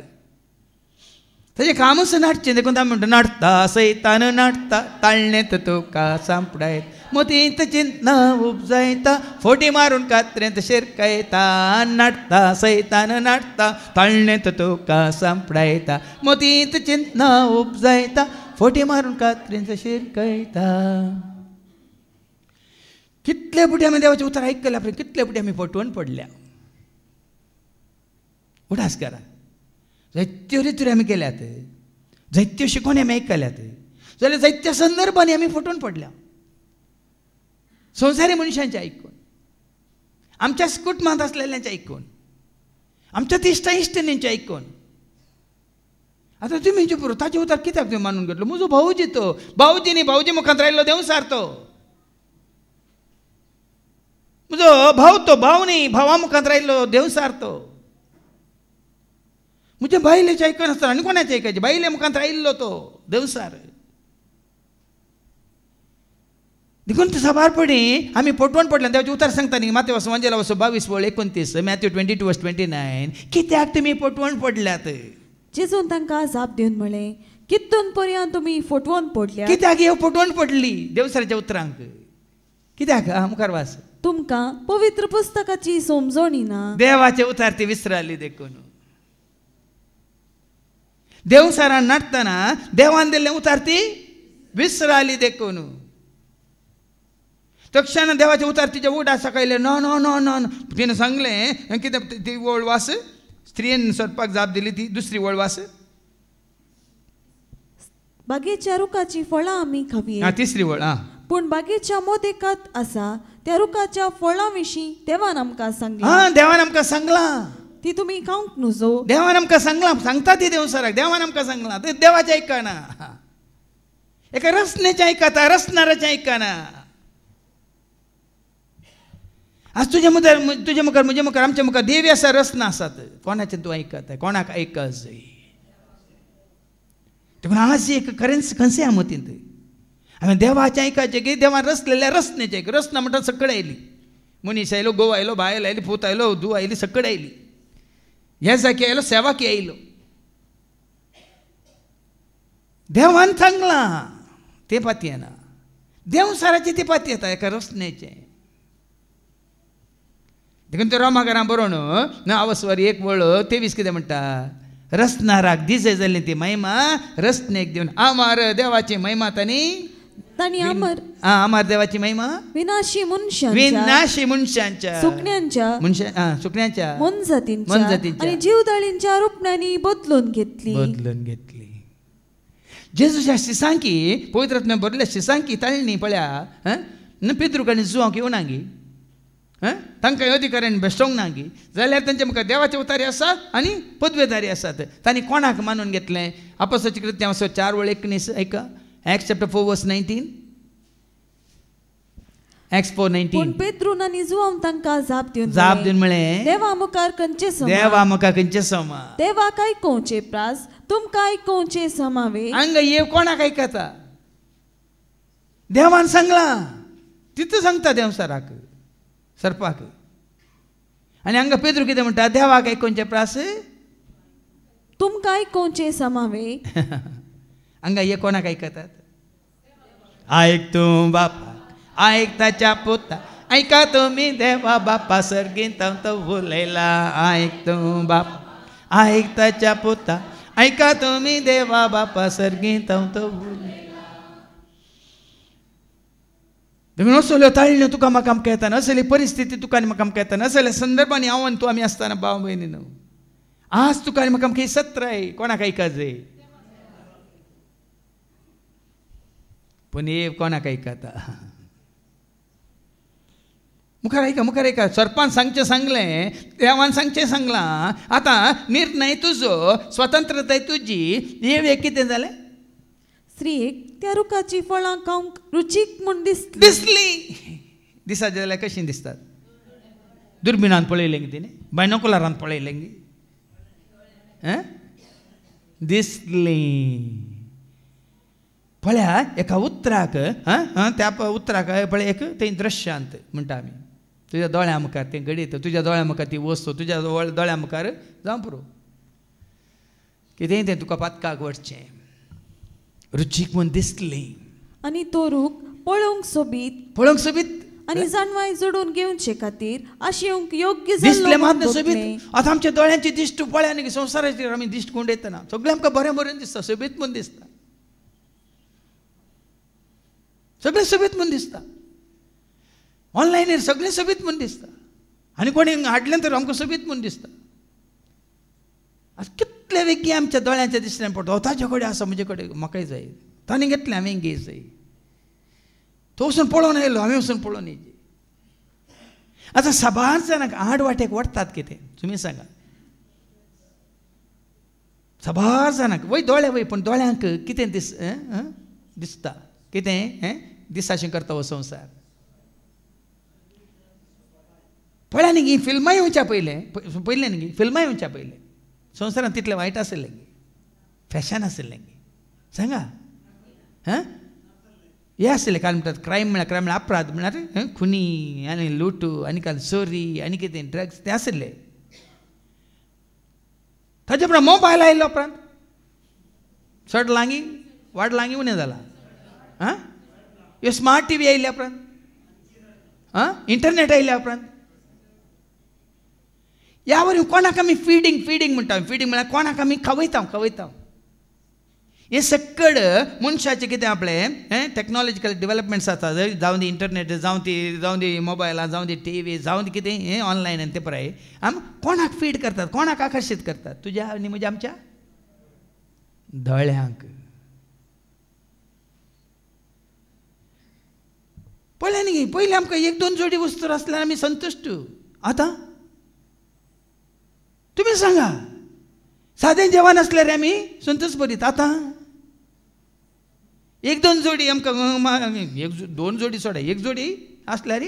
ताजें कामच नाटचें देखून आमी म्हणटा नाटता सैतान नाटता ताळणेत तुका सांपडायत मोतींत चिंतना उपजायता फोटी मारून कात्रेंत शिरकायता नाटता सैतान नाटता ताळणेत तुका सांपडायता मोतींत चिंतना उपजायता फोटी मारून कात्रेंत शिरकायता कितले बुटी आमी देवाचें उतर आयकल्या पळय कितले बुटी आमी फटवून पडल्या उडास करा जायत्यो रित्यो आमी केल्यात जायत्यो शिकोवणी आमी आयकल्यात जाल्यार जायत्या संदर्भांनी आमी फटवून पडल्या संवसारी मनशांचे आयकून आमच्या कुटुंबांत आसलेल्यांचे आयकून आमच्या इश्टिणींचे आयकून आतां तुमी म्हणजे पुरो ताचे उतर कित्याक तुवें मानून घेतलो म्हजो भाऊजी तो भाऊजी न्ही भाऊजी मुखांत राहिल्लो देव सारतो म्हजो भाव तो भाव न्ही भावा मुखांत राहिल्लो देव सारतो म्हज्या बायलेचें आयकनासतना आनी कोणाचें आयकचें बायले मुखांत राहिल्लो तो देवसार देखून सबारपणी आमी फटवून पडले देवाचें उतर सांगता न्ही माथ्यो वचो मंजेला वचो 22:29 मॅथ्यू 22:29 कित्याक तुमी फटवून पडल्यात जेजून तांकां जाप दिवन म्हळें कितून पर्यंत तुमी फटवून पडल्या कित्याक ह्यो फटवून पडली देवसाराच्या उतरांक कित्याक मुखार वास तुमकां पवित्र पुस्तकाची समजणी ना देवाचे उतार ती विसराली देखून देवसारान नाटतना देवान दिल्लें उतार ती विसराली देखून तक्षण देवाचे उतार तिच्या उडा सकाळीं नो नो नो नो तिणें सांगलें कितें ती वळ वास स्त्रियेन सोदपाक जाप दिली ती दुसरी वळ वास बागेच्या रुखाची फळां आमी खावी तिसरी वळ पूण बागेच्या मोदेकात आसा त्या रुखाच्या फळां विशीं देवान आमकां सांगलां देवान आमकां सांगलां ती तुमी खावंक नजो देवान आमकां सांगलां सांगता ती देवसाराक देवान आमकां सांगलां ते देवाचें आयकना एका रसण्याचें आयकता रसणाराचें आयकना आज तुजे मुखार म्हजे मुखार आमच्या मुखार देवी आसा रसना आसात कोणाचें तूं आयकता कोणाक आयकच जाय देखून आज एक खंयचे ह्या मतींत हांवें देवाचें आयकचें की देवान रसलेल्या रसण्याचें रसना म्हणटा सकड आयली मनीस आयलो गोव आयलो बायल आयली पूत आयलो धू आयली सकड आयली ह्या जाकी आयलो सेवाकी आयलो देवान सांगलां ते पाती येना देवसाराची ती पाती येता एका रसण्याचें देखून ते रोमाकारां बरोवन आवस्वर 1:23 कितें म्हणटा रसनाराक दिसे जाल्ली ती महिमा रसनेक दिवन आमार देवाची महिमा तांणी आमार देवाची महिमा विनाशी मनशांच्या सुकण्यांच्या मनजातींच्या आणि जीवदाळींच्या रुपणांनी बदलून घेतली जेजूच्या शिसांकी पवित्र आत्म्यान भरल्या शिसांकी ताळणी पळया पितृकांनी जुवांक येवना गी तांकां अधिकाऱ्यान बेश्टोंक ना गी जाल्यार तांचे मुखार देवाचे उतारी आसा आनी पदवेधारी आसात तांणी कोणाक मानून घेतलें आपोस्तलांची कृत्यां 4:19 ऐका Acts chapter 4:19 Acts 4:19 पूण पेद्रून आनी जुवान तांकां जाप दिवन म्हळें देवा मुखार खंयचे समा देवाक आयकोवचे प्रास तुमकां आयकोवचे समावे हांगा हे कोणाक आयकता देवान सांगलां तितू सांगता देवसाराक सरपाक आनी हांगा पेद्रू कितें म्हणटा देवाक आयकोवचे प्रास तुमकां आयकोवचे समावे हांगा हे कोणाक आयकतात आयक तूं बापाक आयक ताच्या पुता ऐका तुमी देवा बापा सर्गींत तो उलयला आयक तूं बापा आयक ताच्या पुता ऐका तुम्ही देवा बापा सर्गी तो देखून असल्यो ताळण्यो तुका म्हाका आमकां येताना असली परिस्थिती तुका आनी म्हाका आमकां येताना असल्या संदर्भांनी हांव आनी तूं आमी आसतना भाव भयणीनो आज तुका आनी म्हाका आमकां सत्राय कोणाक ऐका जाय पूण हे कोणाक ऐकता मुखार ऐका सरपान सांगलें देवान सांगलां आतां निर्णय तुजो स्वतंत्रताय तुजी हे कितें जालें स्त्रीक त्या रुखाची फळां खावंक रुचीक म्हूण दिसली दिसाची जाल्यार कशीं दिसतात दुर्बिणान पळयलें गे तिणें बायनोकुलरान पळयलें गे दिसली पळया एका उतराक त्या उतराक पळय एक थंय दृश्यांत म्हणटा आमी तुज्या दोळ्या मुखार तें घडयत तुज्या दोळ्या मुखार ती वस्त तुज्या दोळ्या मुखार जावं पुरो कितेंय तें तुका पातकाक वचचें रुचीक म्हूण दिसली आनी तो रूख पळोवंक सोबीत आनी जाणवाय जोडून घेवचे खातीर आशेवंक योग्य दिसलें मात सोबीत आतां आमच्या दोळ्यांची दिश्ट पळया न्ही संवसाराचेर आमी दिश्ट कोण येतना सगळें आमकां बरें बरें दिसता सोबीत म्हूण दिसता सगळें सोबीत म्हूण दिसता ऑनलायनीर सगळें सोबीत म्हूण दिसता आनी कोणी हाडलें तर आमकां सोबीत म्हूण दिसता कितले वेगळी आमच्या दोळ्यांच्या दिसण्यान पडटा ताजे कडेन आसा म्हजे कडेन म्हाकाय जाय ताणें घेतलें हांवें घे जाय तो वचून पळोवन आयलो हांवें वचून पळोवन येयची आतां साबार जाणांक आड वाटेक वडटात कितें तुमी सांगा साबार जाणांक वय दोळे वय पूण दोळ्यांक कितें दिसता कितें दिसाशें करता हो संवसार पळया न्ही गी फिल्मां येवच्या पयलें न्ही गी फिल्मां येवच्या पयलें संवसारांत तितलें वायट आसलें गे फॅशन आसलें गे सांगा हे आसलें काय म्हणटात क्रायम म्हळ्यार अपराध म्हळ्यार खुनी आनी लूट आनी काल चोरी आनी कितें ड्रग्स तें आसलें ताजे उपरांत मोबायल आयिल्लो उपरांत चड लागी वाड लागी उणें जाला ह्यो स्मार्ट टी व्ही आयिल्ल्या उपरांत इंटरनेट आयिल्ल्या उपरांत ह्या वरी कोणाक आमी फिडींग म्हणटा फिडींग म्हळ्यार कोणाक आमी खवयता हे सकड मनशाचें कितें आपलें टॅक्नॉलॉजिकल डेवलपमेंट्स जाता जावं दी इंटरनेट जावं दी मोबायलां जावं दी टी व्ही जावं दी कितें हें ऑनलायन आनी तें पळय आमी कोणाक फीड करतात कोणाक आकर्शीत करतात तुज्या आनी म्हज्या आमच्या दोळ्यांक पळय न्ही पयलीं आमकां एक दोन जोडी वस्तू आसल्यार आमी संतुश्ट आतां तुमी सांगा सादें जेवण आसल्यार आमी संतोश भरीत आतां एक दोन जोडी आमकां दोन जोडी सोडा एक जोडी आसल्यार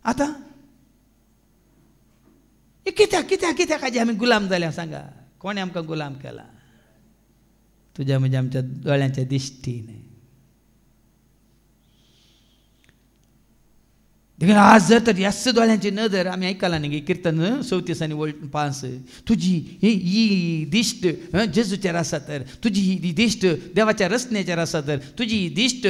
आतां कित्याक हाजे आमी गुलाम जाल्या सांगा कोणें आमकां गुलाम केला तुज्या म्हणजे आमच्या दोळ्यांच्या दिश्टीन देखून आज जर तर ह्याच दोळ्यांची नदर आमी आयकलां न्ही किर्तन 34 आनी 5 तुजी ही दिश्ट जेजूचेर आसा तर तुजी ही दिश्ट देवाच्या रचनेचेर आसा तर तुजी ही दिश्ट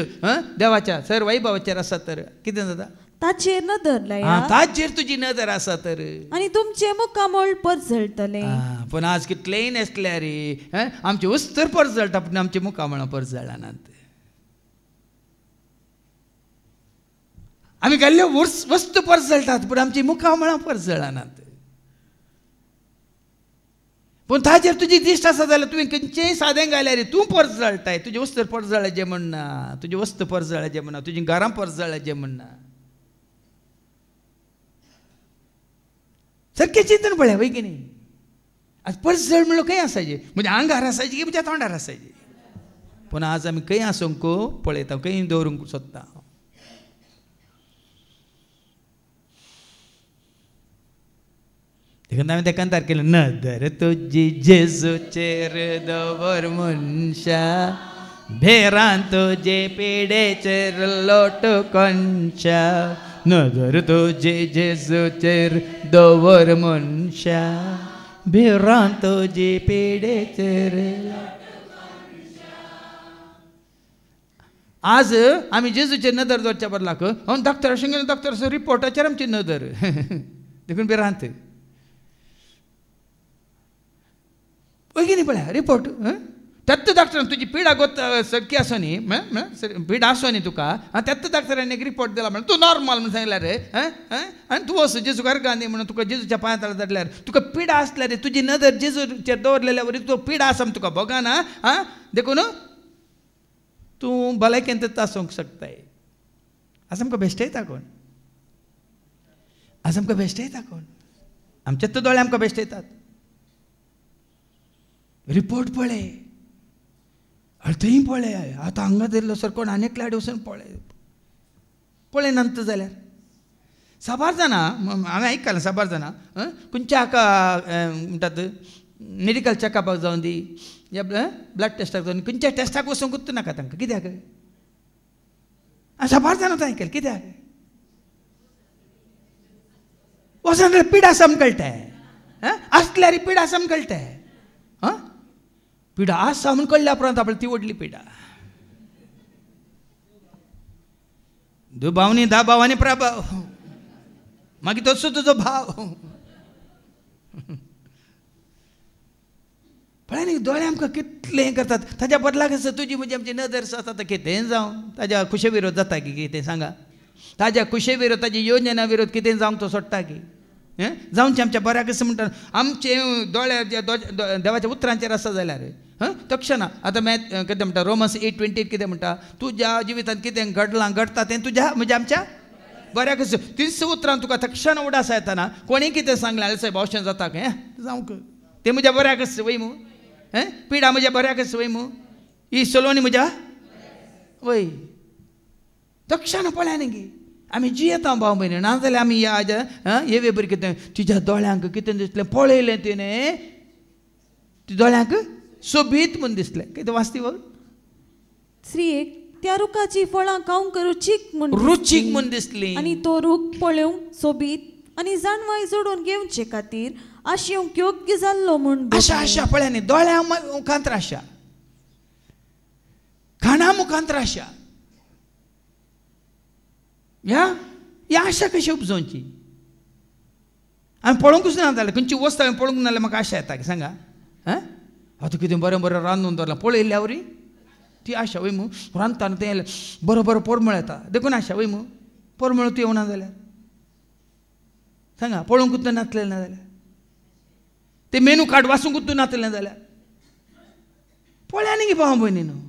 देवाच्या सर वैभवाचेर आसा तर कितें जाता ताचेर नदर लाया ताचेर तुजी नदर आसा तर आनी तुमचे मुखामळ परजळटले पूण आज कितलेय नेसल्यार आमचे वस्तर परजळटा पूण आमचे मुखामळां परजळनात आमी गेल्ल्यो वस्तू परजळटात पूण आमची मुखामळां परजळनात पूण ताचेर तुजी दिश्ट आसा जाल्यार तुवें खंयचेंय सादें घाल्यार तूं परजळटाय तुजें वस्तर परजळ्ळें म्हणना तुजें वस्त परजळ्ळें म्हणना तुजीं घरां परजळ्ळें म्हणना सारकें चिंतून पळय वय की न्ही आज परजळ म्हणलो खंय आसायचे म्हणजे आंगार आसायचे की म्हज्या तोंडार आसायचे पूण आज आमी खंय आसूंक पळयता खंय दवरूंक सोदता देखून हांवें तें कंतार केलें नदर तुजी जेजूचेर दवर मनशा भेरान तुजे पेडेचेर लोट कोनशा नदर तुजी जेजूचेर दवर मनशा भेरान तुजे पेडेचेर आज आमी जेजूचेर नदर दवरच्या बदलाक हांव डॉक्टराशें गेलो डॉक्टर रिपोर्टाचेर आमची नदर देखून भिरांत ओगी न्ही पळय रिपोर्ट तेत डॉक्टरान तुजी पीड आगोत सरकी आसो न्ही पीड आसो न्ही तुका तेत डॉक्टरान एक रिपोर्ट दिला म्हणून तूं नॉर्मल म्हणून सांगल्यार रे आनी तूं वच जेजू घरा न्ही म्हणून तुका जेजूच्या पांयां धाडल्यार तुका पीडा आसल्यार रे तुजी नदर जेजूचेर दवरलेल्या वरी तो पीडा आसा तुका भोगाना देखून तूं भलायकेंत आसूंक शकताय आज आमकां बेश्टयता कोण आज आमकां बेश्टयता कोण आमचेच दोळे आमकां बेश्टयतात रिपोर्ट पळय थंय पळय आतां हांगा धरलो सर कोण आनीक लाडी वचून पळय नंतर जाल्यार साबार जाणां हांवें आयकलां साबार जाणां खंयच्या हाका म्हणटात मेडिकल चॅकअपाक जावन दी या ब्लड टेस्टाक जावन खंयच्या टेस्टाक वचूंकूच नाका तांकां कित्याक साबार जाणां तो आयकलें कित्याक वचून जाल्यार पीड आसा म्हूण कळटा आसल्यार पीड आसा म्हूण कळटा पिडा आसा म्हूण कळ्ळ्या उपरांत आपल्याला ती व्हडली पिडा दुभावनी धा भावांनी प्रभाव मागीर तसो तुजो भाव पळय न्ही दोळे आमकां कितलें हें करतात ताज्या बदलाक तुजी म्हणजे आमची नदर आसा तें कितें जावं ताज्या खुशे विरोध जाता की कितें सांगा ताज्या खुशे विरोध ताजी योजना विरोध कितें जावंक तो सोडटा की जावचे आमच्या बऱ्याक अशें म्हणटा आमचे दोळे देवाच्या उतरांचेर आसा जाल्यार तक्षणा आतां कितें म्हणटा रोमन्स 8:20 कितें म्हणटा तुज्या जिवितांत कितें घडलां घडटा तें तुज्या म्हणजे आमच्या बऱ्याक आसा 30 उतरां तुका तक्षण उडासा येताना कोणी कितें सांगलें आल्या सायब अशें जाता हें जावंक तें म्हज्या बऱ्याक आसा वय मू पिडा म्हज्या बऱ्याक आसा वय मू ही सलोनी म्हज्या वय तक्षण पळय न्ही गे आमी जियेता भाव भयणी नाजाल्यार आमी येवे बरी कितें तुज्या दोळ्यांक कितें दिसलें पळयलें तिणें तुज्या दोळ्यांक सोबीत म्हूण दिसलें कितें वाचती व स्त्रियेक त्या रुखाची फळां खावंक रुचीक म्हूण दिसली आनी तो रूख पळोवंक सोबीत आनी जाणवाय जोडून घेवचे खातीर आशेवंक योग्य जाल्लो म्हूण आशा पळय न्ही दोळ्यां मुखांतर आशा खाणा मुखांतर आशा ह्या आशा कशी उपजोवची हांवें पळोवंकूच ना जाल्यार खंयची वस्त हांवें पळोवंक ना जाल्यार म्हाका आशा येता सांगा आतां कितें बरें बरें रांदून दवरलां पळयल्या वरी ती आशा वय मू रांदतना तें बरो बरो परमळ येता देखून आशा वय मू परमळ तूं येवना जाल्यार सांगा पळोवंकूच नातलें ना जाल्यार तें मेनू कार्ड वाचूंकूच तूं नातलें जाल्यार पळया न्ही गे भाव भयणी न्हू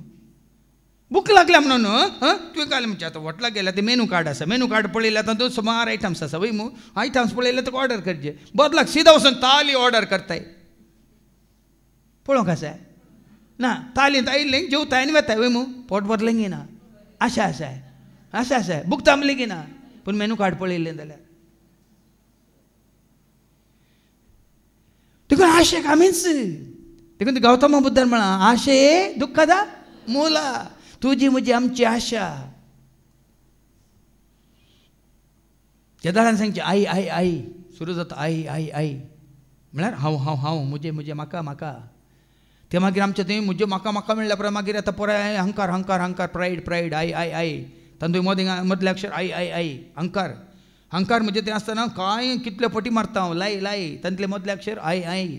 भूक लागल्या म्हणून तुवें काल म्हणजे आतां हॉटलाक गेल्यार ते मेनू कार्ड आसा मेनू कार्ड पळयल्यार तातूंत सुमार आयटम्स आसा वय मू आयटम्स पळयल्यार तुका ऑर्डर करचे बदलाक सीदा वचून ताली ऑर्डर करताय पळोवंक आसा ना तालींत आयिल्लें जेवताय आनी वेताय वय मू पोट भरलें गी ना आशा आसाय आशा आसाय भूक थांबली गी ना पूण मेनू कार्ड पळयलें जाल्यार देखून आशेक आमीच देखून गौतम बुद्धान म्हणा आशे दुःखादा मूला तुजी म्हजी आमची आशा जेदारान सांगचे आई आई आई सुरू जाता आई आई आई म्हळ्यार हांव हांव हांव मुजे मुजे म्हाका म्हाका ते मागीर आमचे थंय मुजे म्हाका म्हाका म्हणल्या उपरांत मागीर आतां परत अहंकार अहंकार अहंकार प्रायड प्रायड आई आई आई तातूंत मदलें अक्षर आई आई आई अहंकार अहंकार म्हणजे तें आसतना कांय कितले पटी मारता हांव लाई लाई तांतले मदलें अक्षर आई आई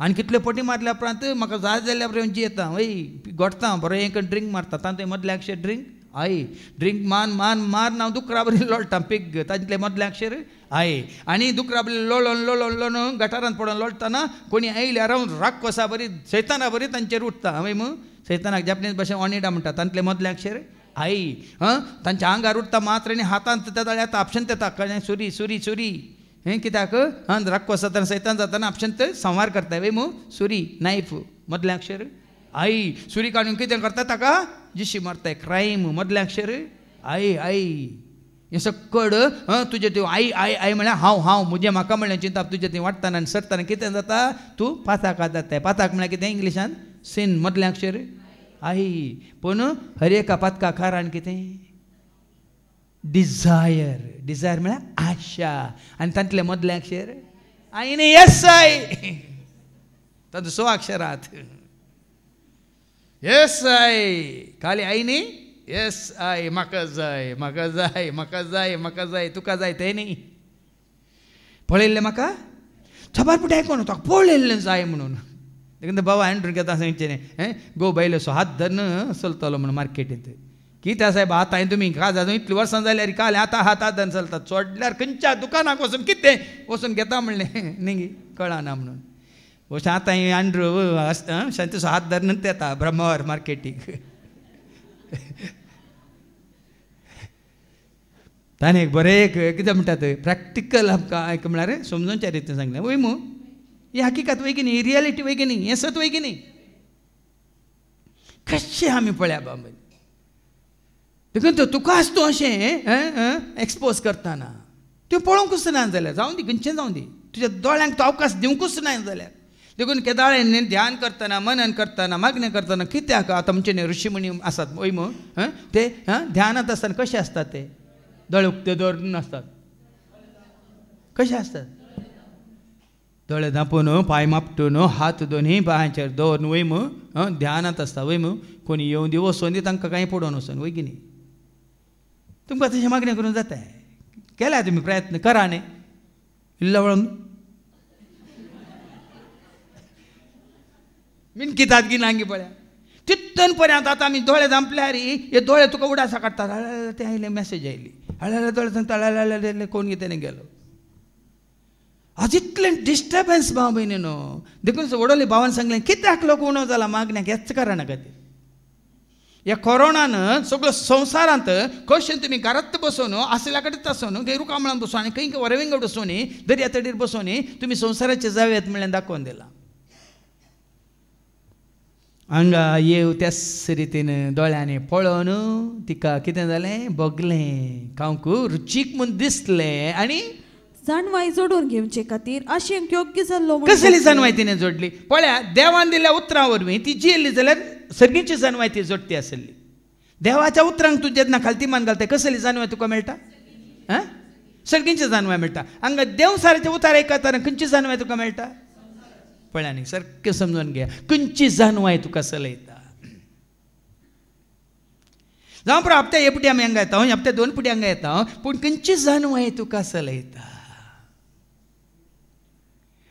आनी कितले पटी मारल्या उपरांत म्हाका जाय जाल्यार उपरांत जियेता वय घोटता बरो एक ड्रिंक मारता तांतूंत मदलें अक्षर ड्रिंक आई ड्रिंक मान मान मार हांव दुकरा बरी लोळटा पिग तांतलें मदलें अक्षर आई आनी दुकरा बरी लोळोन लोळोन लोळोन गटारांत पडोन लोळटना कोणी आयल्यार राग कोसा बरी सैताना बरी तांचेर उठता हय मू सैतानाक जॅपनीज भाशेन ओनिडा म्हणटा तांतलें मदलें अक्षर आई तांच्या आंगार उठता मात्र आनी हातांत त्या येता आपशंत येता कळ्ळें सुरी सुरी सुरी हें कित्याक राग कोसतना सैतान जातना आपशंत संवार करता वय मू सुरी नायफ मदलें अक्षर आई सुरी काडून कितें करता ताका जिशी मारताय क्रायम मदलें अक्षर आई आई हें सकड तुजें त्यो आई आई आई म्हळ्यार हांव हांव मुजें म्हाका म्हणलें चिंता तुजें थंय वाडटना आनी सरतना कितें जाता तूं पाताकात जाताय पाताक म्हळ्यार कितें इंग्लिशान सीन मदलें अक्षर आई पूण हरेका पातका कारण कितें डिझायर डिझायर म्हळ्यार आशा आनी तांतलें मदलें अक्षर आई न्ही येस आई तातूंत 6 अक्षरात येस आई खाली आई न्ही येस आई म्हाका जाय म्हाका जाय म्हाका जाय म्हाका जाय तुका जाय तें न्ही पळयल्लें म्हाका खबर पुटे आयकोन तुका पळयल्लें जाय म्हणून देखून बाबा एंड्रू घेता सांगचे गो बायलो सो हात धरून चलतलो म्हणून मार्केटींत कितें साहेब आतां तुमी काजां इतलीं वर्सां जाल्यार काल आतां हात धरून चलतात सोडल्यार खंयच्या दुकानाक वचून कितें वचून घेता म्हणलें न्ही कळना म्हणून अशें आतां एंड्रू शांतीचो हात धरून येता ब्रह्मावर मार्केटीक ताणें एक बरें कितें म्हणटात प्रॅक्टिकल आमकां म्हळ्यार समजोवच्या रितीन सांगलें वय मू ही हकीकत वय की न्ही ही रियलिटी वय की न्ही हें सत वय की न्ही कशें आमी पळया बाबा देखून तुका आस तूं अशें एक्सपोज करतना तूं पळोवंकूच ना जाल्यार जावं दी खंयचें जावं दी तुज्या दोळ्यांक तो अवकाश दिवंकूच ना जाल्यार देखून केदाळें ध्यान करतना मनन करतना मागणें करतना कित्याक आतां आमचे ऋषीमुनी आसात वय मू ते ध्यानांत आसतना कशें आसतात ते दोळे उक्ते दवरून आसतात कशें आसतात दोळे धांपून पांय मापटून हात दोनूय पांयाचेर दवरून वय मू ध्यानांत आसता वय मू कोणी येवन दी वचून दी तांकां कांय पडोवन वचून वय की न्ही तुमकां तशें मागणें करूंक जाता केल्या तुमी प्रयत्न करा न्ही इल्लो वळून मिनकितात गिनांगी पळया तितन पर्यंत आतां आमी दोळे धांपल्यार हे दोळे तुका उडासा काडटात हळहळ तें आयलें मेसेज आयली हळहळ दोळे सांगता हळहळ कोण कितें गेलो आज इतलें डिस्टर्बन्स भाव भयणीनो देखून वडोली भावान सांगलें कित्याक लोक उणो जाला मागण्याक हेच कारणां खातीर ह्या कोरोनान सगळो संवसारांत कशें तुमी घरांत बसून आसल्या कडेन आसून गेरू कांबळान बसून आनी खंय वरविंगड बसून दर्या तडीर बसून तुमी संवसाराचे जावेत म्हणलें दाखोवन दिलां हांगा येव त्याच रितीन दोळ्यांनी पळोवन तिका कितें जालें बगलें खावंक रुचीक म्हूण दिसलें आनी जाणवाय जोडून घेवचे खातीर आशेंक योग्य जाल्लो कसली जाणवाय तिणें जोडली पळया देवान दिल्या उतरां वरवीं ती जियेल्ली जाल्यार सर्गीची जाणवाय ती जोडटी आसली देवाच्या उतरांक तूं जेन्ना खालतीमान घालता कसली जाणवाय तुका मेळटा सर्गीची जाणवाय मेळटा हांगा देवसाराचे उतार आयकतना खंयची जाणवाय तुका मेळटा पळया न्ही सारकें समजून घे खंयची जाणवाय तुका चलयता जावं पुरो हप्त्या हे पुटी आमी हांगा येता हप्त्या 2 पुटी हांगा येता पूण खंयची जाणवाय तुका चलयता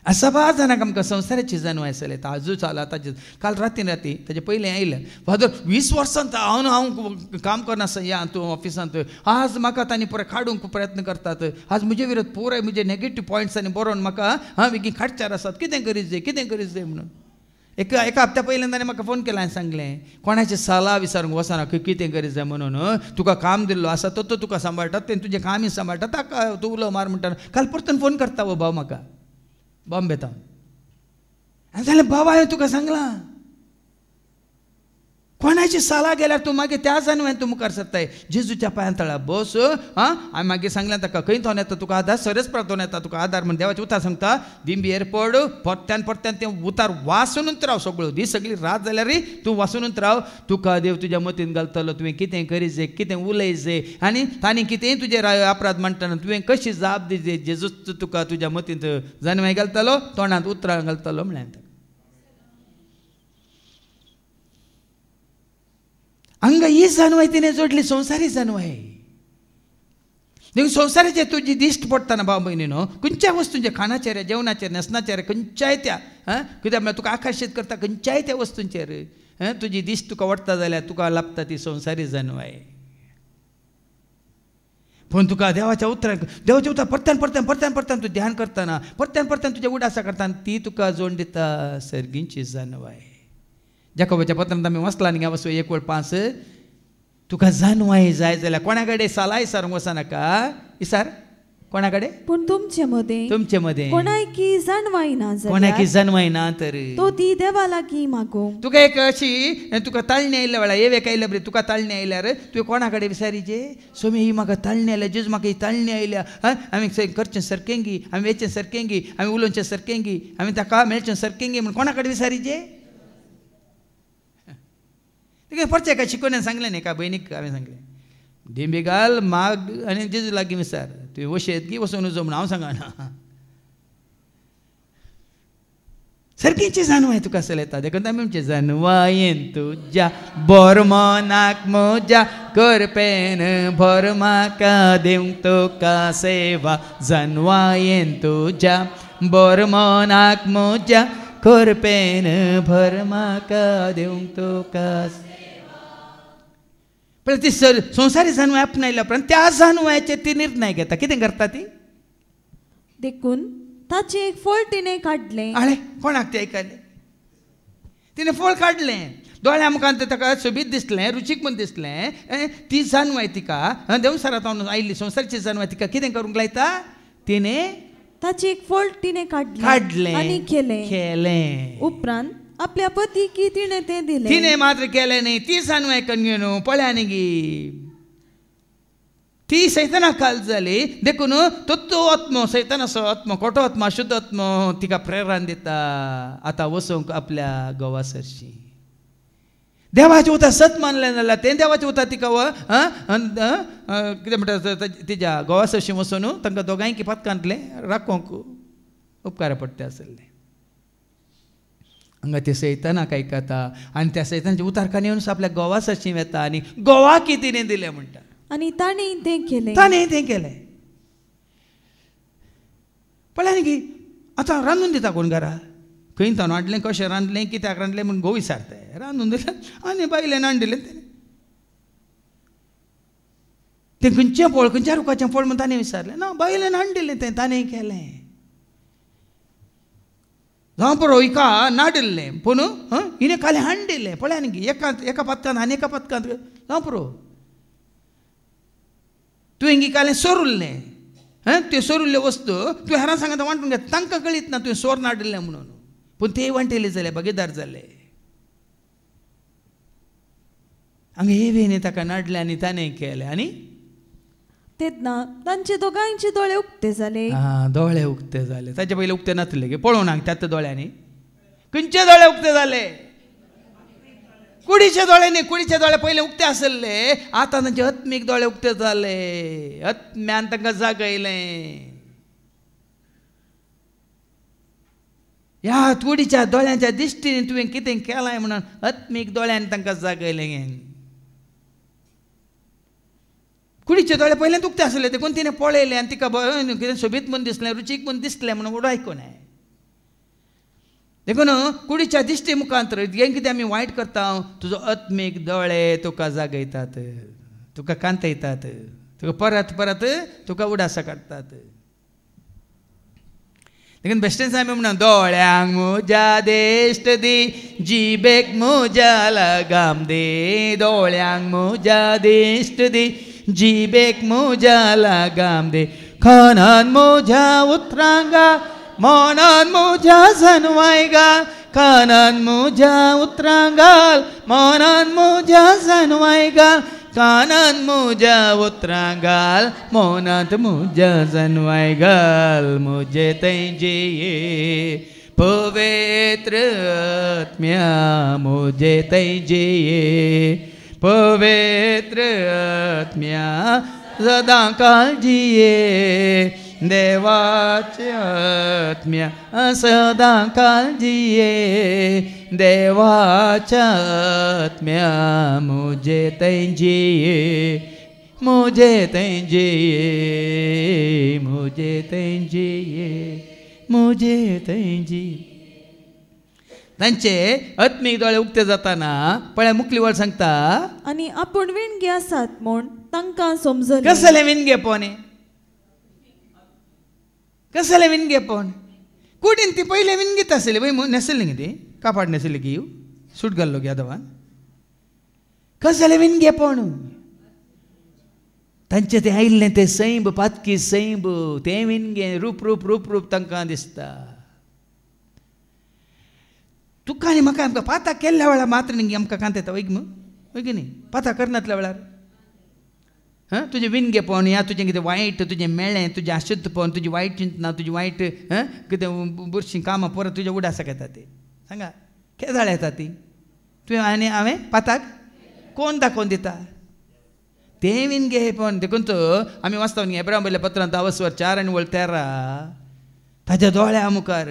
सबार जाणांक आमकां संवसाराची जाणवाय चलयता आजूच जाला आतां काल राती ताजे पयलें आयलें फादर 20 वर्सां हांव काम करना या तूं ऑफिसांत आज म्हाका तांणी पुराय काडूंक प्रयत्न करतात आज म्हजे विरोध पुराय म्हजे नेगेटीव पॉयंट्सांनी बरोवन म्हाका बेगीन काडचार आसात कितें करीत जाय म्हणून एका हप्त्या पयलें ताणें म्हाका फोन केलो हांवें सांगलें कोणाचे सल्ला विचारूंक वचना कितें करीत जाय म्हणून तुका काम दिल्लो आसा तो तुका सांबाळटा तें तुजें कामय सांबाळटा ताका तूं उलो मार म्हणटा काल परतून फोन करता वो भाव म्हाका बॉम्बे आनी जाल्यार बाबा हांवें तुका सांगलां कोणाची साला गेल्यार तूं मागीर त्या जाणवान तूं मुखार सरताय जेजूच्या पांयां तळा बस हांवें मागीर सांगलें ताका खंय थोन येता तुका आदार सरस प्रार्थोन येता तुका आदार म्हण देवाचें उतार सांगता दिंबी एअरपोर्ट परत्यान तें उतार वाचूनच राव सगळी सगळी रात जाल्यार तूं वाचूनच राव तुका देव तुज्या मतीन घालतलो तुवें कितें करीत जाय कितें उलयत जाय आनी तांणी कितेंय तुजेर अपराध म्हणटना तुवें कशी जाप दी जाय जेजूच तुका तुज्या मतींत जाणवाय घालतलो तोंडांत उतरां घालतलो म्हळें हांगा ही जाणवाय तिणें जोडली संवसारी जाणवाय देखून संवसाराचेर तुजी दिश्ट पडटना भाव भयणीनो खंयच्याय वस्तूंचेर खाणाचेर जेवणाचेर न्हेसणाचेर खंयच्याय त्या कित्याक म्हळ्यार तुका आकर्शीत करता खंयच्याय त्या वस्तूंचेर तुजी दिश्ट तुका वडटा जाल्यार तुका लाभता ती संवसारी जाणवाय पूण तुका देवाच्या उतर परत्यान तूं ध्यान करतना परत्यान तुज्या उडासा करतना ती तुका जोड दिता सर्गींची जाणवाय जाकोबाच्या पत्रांत आमी वाचला न्ही वचूं 1:5 तुका जाणवाय जाय जाल्यार कोणा कडेन साला इसारूंक वचनाका इसार कोणा कडेन पूण तुमचे मदें कोणाकी जाणवाय ना तर तो ती देवा लागीं मागो तुका एक अशी तुका ताळणी आयल्या वेळार एक आयल्या बरी तुका ताळणी आयल्यार तुवें कोणा कडेन विचारीचे सोमी ही म्हाका ताळणी आयल्या जेजू म्हाका ही ताळणी आयल्या आमी करचें सरकेंगी आमी वेचें सरकेंगी आमी उलोवचें सरकेंगी आमी ताका मेळचें सरकेंगी म्हूण कोणा कडेन विचारीचे परचे एका शिकोवण्यान सांगलें न्ही एका भयणीक हांवें सांगलें दिंबी घाल माग आनी जेजू लागीं विचार तुवें वशेत की वचून उजो म्हूण हांव सांगना सारकीची जाणवाय तुका चलयता देखून आमी म्हणचे जाणवायेन तुज्या बोर मनाक म्हज्या करपेन भर म्हाका दिवंक तुका सेवा जाणवायेन तुज्या बोर मनाक म्हज्या करपेन भर म्हाका देवंक तुका पण ती संवसारी जाणवय आपणायल्या उपरांत त्या जाणवयाचे ती निर्णय घेता कितें करता ती देखून ताचे एक फळ तिणें काडलें आळे कोणाक ते ऐकले तिणें फळ काडलें दोळ्या मुखांत ताका सोबीत दिसलें रुचीक म्हूण दिसलें ती जाणवय तिका देवसारांत आयिल्ली संवसाराची जाणवय तिका कितें करूंक लायता तिणें ताचे एक फळ तिणें काडलें आनी केलें उपरांत आपल्या पतीक तिणें तें दिलें तिणें मात्र केलें न्ही ती जाणवय कन्या न्हू पळया न्ही गी ती सैतानाक काल जाली देखून तो आत्मो सैतानाचो आत्मो खोटो आत्मा अशुद्ध आत्मो तिका प्रेरण दिता आतां वचूंक आपल्या घोवा सरशी देवाचें उतर सत मानलें जाल्यार तें देवाचें उतर तिका कितें म्हणटा तिच्या घोवा सरशी वचून तांकां दोगांयकी पथकांतलें राखोंक उपकार पडटा आसलें हांगा ते सैतानाक आयकता आनी त्या सैतानाच्या उतारकान येवन आपल्या घोवा सरशी वेता आनी घोवा कितें दिलें म्हणटा आनी ताणें तें केलें पळय न्ही आतां रांदून दिता कोण घरा खंय तावन हाडलें कशें रांदलें कित्याक रांदलें म्हूण घोव विचारताय रांदून दिलें आनी बायलेन हाडिल्लें तें खंयचें फळ खंयच्या रुखाचें फळ म्हूण ताणें विचारलें ना बायलेन हाडिल्लें तें ताणें केलें जावं पळय हिका नाडिल्लें पूण हिणें कालें हाडिल्लें पळय न्ही एका पथकांत आनी एका पथकांत जावं पळय तुवें कालें सोरुल्लें त्यो सोरुल्ल्यो वस्तू तुवें हेरां सांगता वांटून घेता तांकां कळीत ना तुवें सोर नाडिल्लें म्हणून पूण तें वांटेले जाले भागीदार जाले हांगा हेवेन ताका नाडलें आनी ताणें केलें आनी तेन्ना तांचे दोगांयचे दोळे उक्ते जाले दोळे उक्ते जाले ताचे पयलीं उक्ते नासले गे पळोवंक त्याच दोळ्यांनी खंयचे दोळे उक्ते जाले कुडीचे दोळे न्ही कुडीचे दोळे पयलीं उक्ते आसले आतां तांचे आत्मीक दोळे उक्ते जाले आत्म्यान तांकां जागयलें ह्या कुडीच्या दोळ्यांच्या दिश्टीन तुवें कितें केलां म्हणून आत्मीक दोळ्यान तांकां जागयलें कुडीचे दोळे पयलेंच उक्ते आसले देखून तिणें पळयलें आनी तिका कितें सोबीत म्हूण दिसलें रुचीक म्हूण दिसलें म्हणून उडो आयकून देखून कुडीच्या दिश्टी मुखांतर हें कितें आमी वायट करता तुजो आत्मीक दोळे तुका जागयतात तुका कांतयतात तुका परत परत तुका उडासा काडटात देखून बेश्टेच आमी म्हणून दोळ्यांक म्हज्या देश्ट दी जिबेक म्हज्या लगाम दे दोळ्यांक म्हज्या देश्ट दी जिबेक म्हज्या लगाम दे कानान म्हज्या उतरांक घाल मनान म्हज्या जाणवाय घाल कानान म्हज्या उतरांक घाल मनान म्हज्या जाणवाय घाल कानान म्हज्या उतरांक घाल मनांत म्हज्या जाणवाय घाल म्हजे थंय जेये पवित्र आत्म्या म्हजे थंय जेये पवित्र आत्म्या सदां काळजिये देवाच्या आत्म्या सदां काळजिये देवाच्या आत्म्या म्हजे थंय जिये म्हजे थंय जिये म्हजे थंय जिये म्हजे थंय जिये तांचे आत्मीक दोळे उक्ते जाताना पळय मुखली वळ सांगता आनी आपूण विणगे आसात म्हूण तांकां समजलें कसलें विणगेपण कसलें विणगेपण कुडीन ती पयलें विणगीत आसली पळय न्हेसली न्ही ती कापाड न्हेसली की सूट घाल्लो गे आदवान कसलें विणगेपण तांचें तें आयिल्लें तें सैंब पातकी सैंब तें विणगे रूप रूप रूप रूप तांकां दिसता तुका आनी म्हाका आमकां पाताक केल्ल्या वेळार मात्र न्ही आमकां कांत येता वैग न्ही पाता करनातल्या वेळार तुजें विणगेपण या तुजें कितें वायट तुजें मेळ्ळें तुजें अशुद्धपण तुजी वायट चिंतना तुजी वायट कितें बुरशीं कामां परत तुज्या उडासाक येता ती सांगा केदाळ येता ती तुवें आनी हांवें पाताक कोण दाखोवन दिता तें विणगेपण देखून आमी वाचता न्ही हेब्रांव बरयल्ल्या पत्रांत 10:4 आनी 13 ताच्या दोळ्या मुखार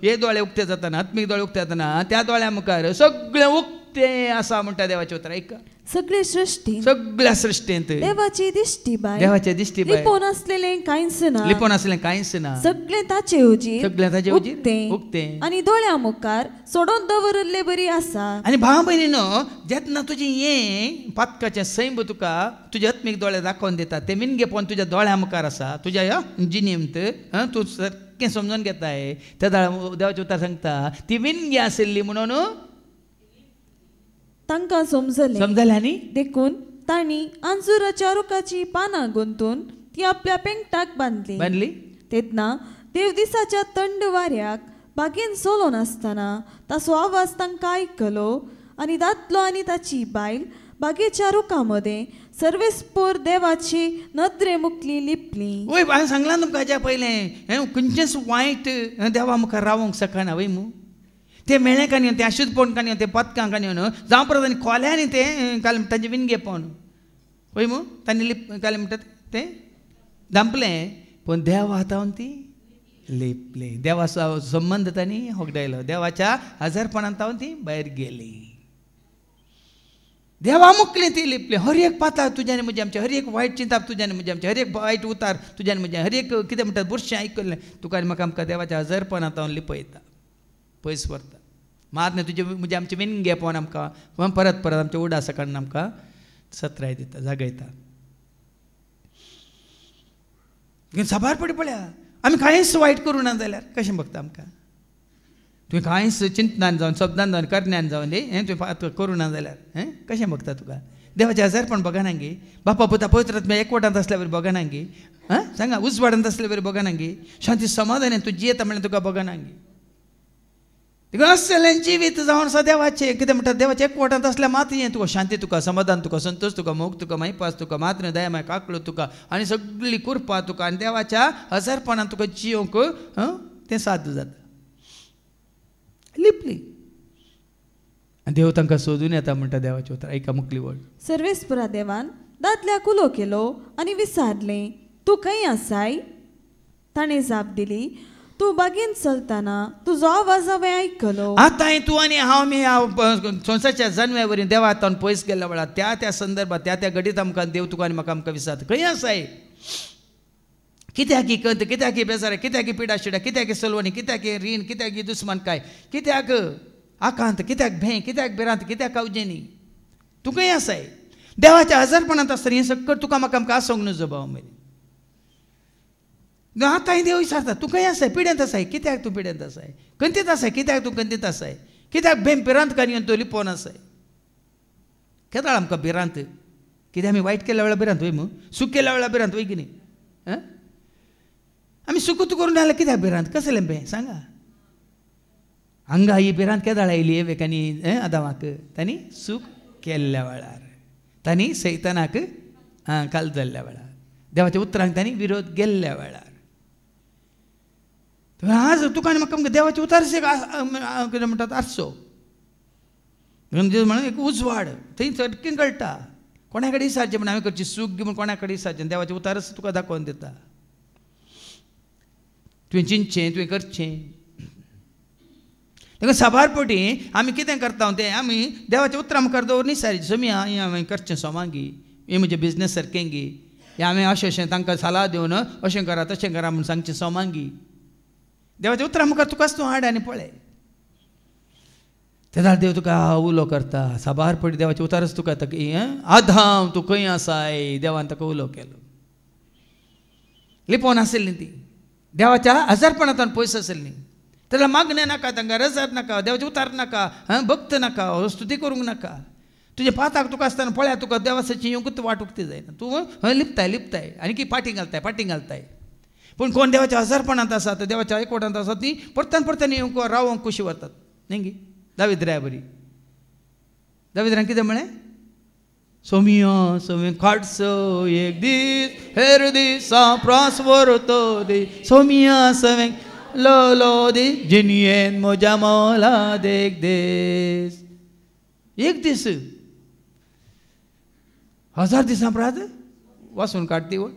हे दोळे उक्ते जाताना आत्मीक दोळे उक्ते जाताना त्या दोळ्या मुखार सगळें उक्तें आसा म्हणटा देवाचें उतर ऐका सगळे सृष्टीन सगळ्या सृष्टींत देवाची दिश्टी बाय देवाच्या दिश्टी बाय लिपोन असलेले कांयच ना लिपोन असलें कांयच ना सगळे ताचे उजीर सगळें ताचे उजीर उक्ते आनी दोळ्या मुखार सोडून दवरले बरी आसा आनी भाव भयणीनो जेन्ना तुजें हें पातकाचें सैम तुका तुजे आत्मीक दोळे दाखोवन दिता ते मिनगे पोवन तुज्या दोळ्या मुखार आसा तुज्या जिणेंत तूं सारकें समजून घेताय त्या देवाचें उतार सांगता ती मिनगी आशिल्ली म्हणून तांकां समजलें आनी देखून तांणी अंजुराच्या रुखाची पानां गुंतून ती आपल्या पेंगटाक बांदली तेन्ना देव दिसाच्या थंड वाऱ्याक बागेन चलोन आसतना ताचो आवाज तांकां आयकलो आनी दादलो आनी ताची बायल बागेच्या रुखा मदें सर्वेस्पोर देवाची नदरे मुखली लिपली. वय हांवें सांगलां तुमकां हाच्या पयलें खंयचेंच वायट देवा मुखार रावंक शकना वय मू ते मेळ्ळे कांय ते अशुद्धपण कांय ते पदकां कांय जावं परत आनी खोल्यांनी ते काल तांचे विणगे पोवन वय मू तांणी लिप काल म्हणटात ते धांपलें पूण देव हातावन ती लिपली देवाचो संबंद तांणी होगडायलो देवाच्या हजरपणांत तावन ती भायर गेली देवा मुखली ती लिपली हर एक पाताळ तुज्यान म्हजें आमचें हर एक वायट चिंता तुज्यान म्हजें आमचें हर एक वायट उतार तुज्यान म्हजें हर एक कितें म्हणटात बुरशें आयकल्लें तुका आनी म्हाका आमकां देवाच्या हजरपणांत तावन लिपयता पयस व्हरता मात न्ही तुजें म्हणजे आमचें विणगे पोवन आमकां परत परत आमच्या उडासा काडून आमकां सत्राय दिता जागयता साबार पडी पळया आमी कांयच वायट करूं ना जाल्यार कशें बगता आमकां तुवें कांयच चिंतनान जावन शब्दान जावन करण्यान जावन हें तुवें करूं ना जाल्यार कशें बगता तुका देवाचें हजरपण बघना गे बापा पुता पवित्र आत्म्या एकवटांत आसल्या बरें बघना गे सांगा उजवाडांत आसल्या बरें बघना गे शांती समाधान तूं जियेता म्हणल्यार तुका बघना गे देखून असलें जिवीत जावन आसा देवाचें कितें म्हणटा देवाचें एकवटांत आसल्या मात हें तुका शांती तुका समाधान तुका संतोष तुका मोग तुका मायपास तुका मात्र दयामाय काकलो तुका आनी सगळी कुरपा तुका आनी देवाच्या हजरपणान तुका जियोंक तें साध्य जाता लिपली आनी देव तांकां सोदून येता म्हणटा देवाचें उतर ऐका मुखली वळ सर्वेस्परा देवान दादल्याक उलो केलो आनी विचारलें तूं खंय आसाय ताणें जाप दिली तूं बागेन चलतना तुजो आवाज हांवें आयकलो आतां तूं आनी हांव संवसारच्या जन्म्या वरी देवा हातान पयस गेल्या वेळार त्या संदर्भात त्या घडीत आमकां देव तुका आनी म्हाका आमकां विचारता खंय आसाय कित्याक ही कंत कित्याक ही बेजार कित्याक ही पिडा शिडा कित्याक ही सलवणी कित्याक ही रीण कित्याक ही दुस्मान काय कित्याक आकांत कित्याक भें कित्याक भिरांत कित्याक कावजेनी तूं खंय आसाय देवाच्या हजरपणांत आसतना हें सगळें तुका म्हाका आमकां आसोंक नजो भाव मेरेन आतां देव विचारता तूं खंय आसाय पिड्यांत आसाय कित्याक तूं पिड्यांत आसाय कंतीत आसाय कित्याक तूं कंतीत आसाय कित्याक भें भिरांत काडून तूं लिपोवन आसाय केदाळ आमकां भिरांत कित्याक आमी वायट केल्या वेळार भिरांत वय मू सूख केल्या वेळार भिरांत वय की न्ही आमी सुकूत करून जाल्यार कित्याक भिरांत कसलें भें सांगा हांगा ही भिरांत केदाळ आयली एवेकांनी आदामाक तांणी सूख केल्ल्या वेळार तांणी सैतानाक काल जाल्ल्या वेळार देवाच्या उतरांक तांणी विरोध गेल्ल्या वेळार आज तुका आनी म्हाका आमकां देवाचे उतार कितें म्हणटात आसचो म्हणून एक उजवाड थंय चटकीन कळटा कोणा कडेन विचारचें म्हण हांवें करची सूख घेवन कोणा कडेन विचारचें देवाचें उतारच तुका दाखोवन दिता तुवें चिंतचें तुवें करचें देखून साबार पटी आमी कितें करता तें आमी देवाचें उतरां मुखार दवरून विचारचें समी हांवें करचें सोमांगी हें म्हजें बिजनस सारकें गी हें हांवें अशें तांकां सलाह दिवन अशें करा तशें करा म्हूण सांगचें सोमांगी देवाच्या उतरां मुखार तुकाच तूं हाड आनी पळय तेन्ना देव तुका उलो करता साबार पटी देवाचें उतारच तुका आधाम तूं खंय आसाय देवान ताका उलो केलो लिपोवन आशिल्ली ती देवाच्या हजरपणांतल्यान पयस आशिल्ली तेन्ना मागणें नाका तांकां रजत नाका देवाचें उतार नाका भक्त नाका स्तुती करूंक नाका तुजे पाताक तुका आसतना पळया तुका देवाची योग्य वाट उक्ती जायना तूं लिपताय आनी की फाटी घालताय पूण कोण देवाच्या हजरपणांत आसा देवाच्या एकवटांत आसा ती परतन येवंक रावंक कुशी वतात न्ही गे दाविद्राया बरी दाविद्रान कितें म्हळें सोमिया काडचो एक दीस हेर दिसा प्रास व्हरतो दी सोमिया सवें लो दी जिनयेन म्हज्या मोला देख देस एक दीस 1000 दिसां प्रात वाचून काडटी वळ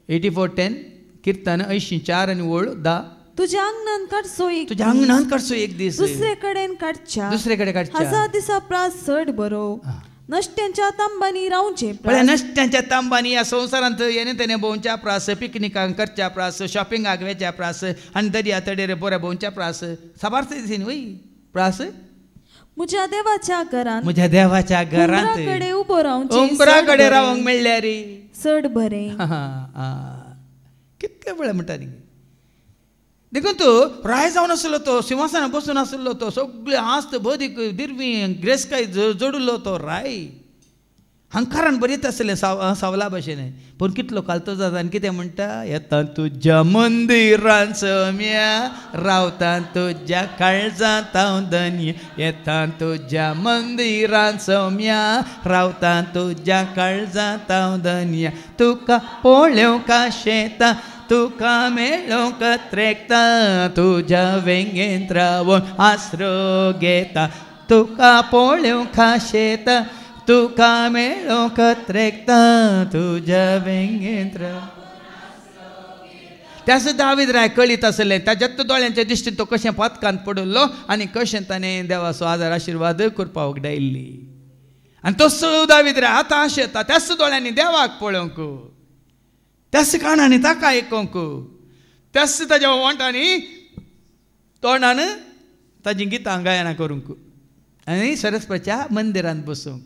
84:10 कीर्तन 84 आनी वळ 10 तुझ्या अंगणान काडचो एक तुझ्या अंगणान काडचो एक दीस दुसरे कडेन काडच्या दुसरे कडेन काडच्या 1000 दिसा प्रास चड बरो नश्ट्यांच्या तांबानी रावचे पण नश्ट्यांच्या तांबानी या संवसारांत येणे तेने भोंवच्या प्रास पिकनिकांक करच्या प्रास शॉपिंगाक वेच्या प्रास आनी दर्या तडेर बऱ्या भोंवच्या प्रास साबार्थ दिसनी वय प्रास म्हज्या देवाच्या घरांत म्हज्या देवाच्या घरांत कडेन उबो रावचे उंबरा कडेन रावंक मेळ्ळ्या रे चड बरें कितले वेळ म्हणटा न्ही देखून तो राय जावन आसलो तो सिंहासनार बसून आसलो तो सगळे आस्त बदीक दिरवी ग्रेस्काय जोडलो तो राय हंकारान बरीत आसलें सावला भशेन पूण कितलो कालतो जाता आनी कितें म्हणटा येता तुज्या मंदिरांत सोम्या रावता तुज्या काळजांत हांव धन्य येता तुज्या मंदिरांत सोम्या रावता तुज्या काळजांत हांव धन्य तुका पळोवंक शेता तुका मेळोवंक त्रेकता तुज्या वेंगेंत रावून आसरो घेता तुका पळोवंक शेता तुका मेळोवंक त्रेकता तुज्या वेंगेंत त्यास दावीद राय कळीत आसलें ताच्यात दोळ्यांच्या दिश्टीन तो कशें पातकांत पडलो आनी कशें ताणें देवाचो आदार आशिर्वाद करपाक उगडायल्ली आनी तसो दावीद राय आतां आशेता त्याच दोळ्यांनी देवाक पळोवंक त्याच कानांनी ताका आयकोंक त्याच ताज्या वोंटांनी तोंडान ताजीं गितां गायनां करूंक आनी सरस्वतीच्या मंदिरांत बसूंक